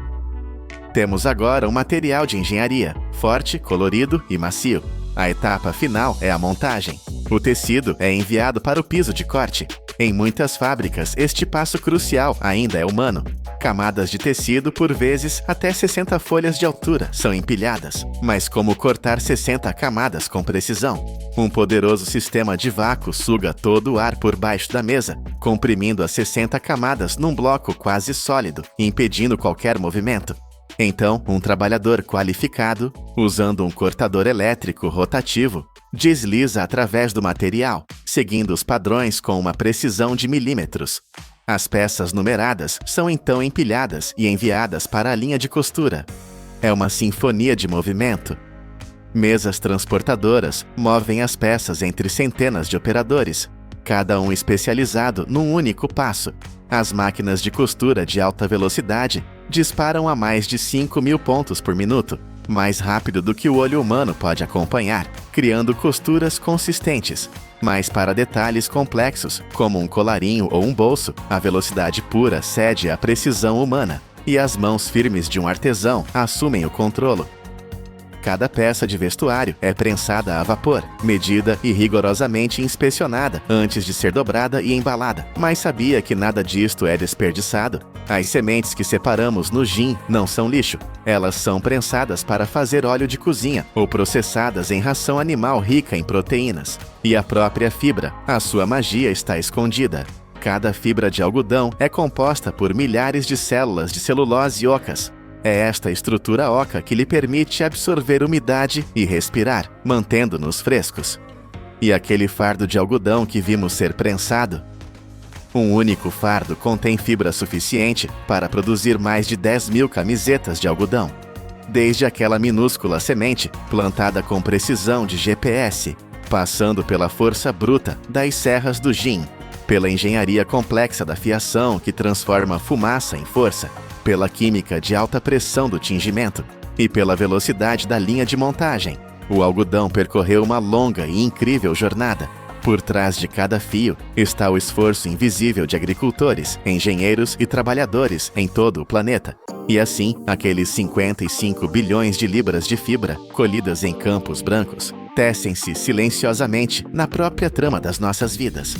Temos agora um material de engenharia, forte, colorido e macio. A etapa final é a montagem. O tecido é enviado para o piso de corte. Em muitas fábricas, este passo crucial ainda é humano. Camadas de tecido, por vezes, até 60 folhas de altura, são empilhadas. Mas como cortar 60 camadas com precisão? Um poderoso sistema de vácuo suga todo o ar por baixo da mesa, comprimindo as 60 camadas num bloco quase sólido, impedindo qualquer movimento. Então, um trabalhador qualificado, usando um cortador elétrico rotativo, desliza através do material, seguindo os padrões com uma precisão de milímetros. As peças numeradas são então empilhadas e enviadas para a linha de costura. É uma sinfonia de movimento. Mesas transportadoras movem as peças entre centenas de operadores, cada um especializado num único passo. As máquinas de costura de alta velocidade disparam a mais de 5.000 pontos por minuto, mais rápido do que o olho humano pode acompanhar, criando costuras consistentes. Mas para detalhes complexos, como um colarinho ou um bolso, a velocidade pura cede à precisão humana, e as mãos firmes de um artesão assumem o controle. Cada peça de vestuário é prensada a vapor, medida e rigorosamente inspecionada antes de ser dobrada e embalada. Mas sabia que nada disto é desperdiçado? As sementes que separamos no gin não são lixo. Elas são prensadas para fazer óleo de cozinha ou processadas em ração animal rica em proteínas. E a própria fibra, a sua magia está escondida. Cada fibra de algodão é composta por milhares de células de celulose ocas. É esta estrutura oca que lhe permite absorver umidade e respirar, mantendo-nos frescos. E aquele fardo de algodão que vimos ser prensado? Um único fardo contém fibra suficiente para produzir mais de 10.000 camisetas de algodão. Desde aquela minúscula semente, plantada com precisão de GPS, passando pela força bruta das serras do gin, pela engenharia complexa da fiação que transforma fumaça em força, pela química de alta pressão do tingimento e pela velocidade da linha de montagem. O algodão percorreu uma longa e incrível jornada. Por trás de cada fio está o esforço invisível de agricultores, engenheiros e trabalhadores em todo o planeta. E assim, aqueles 55 bilhões de libras de fibra, colhidas em campos brancos, tecem-se silenciosamente na própria trama das nossas vidas.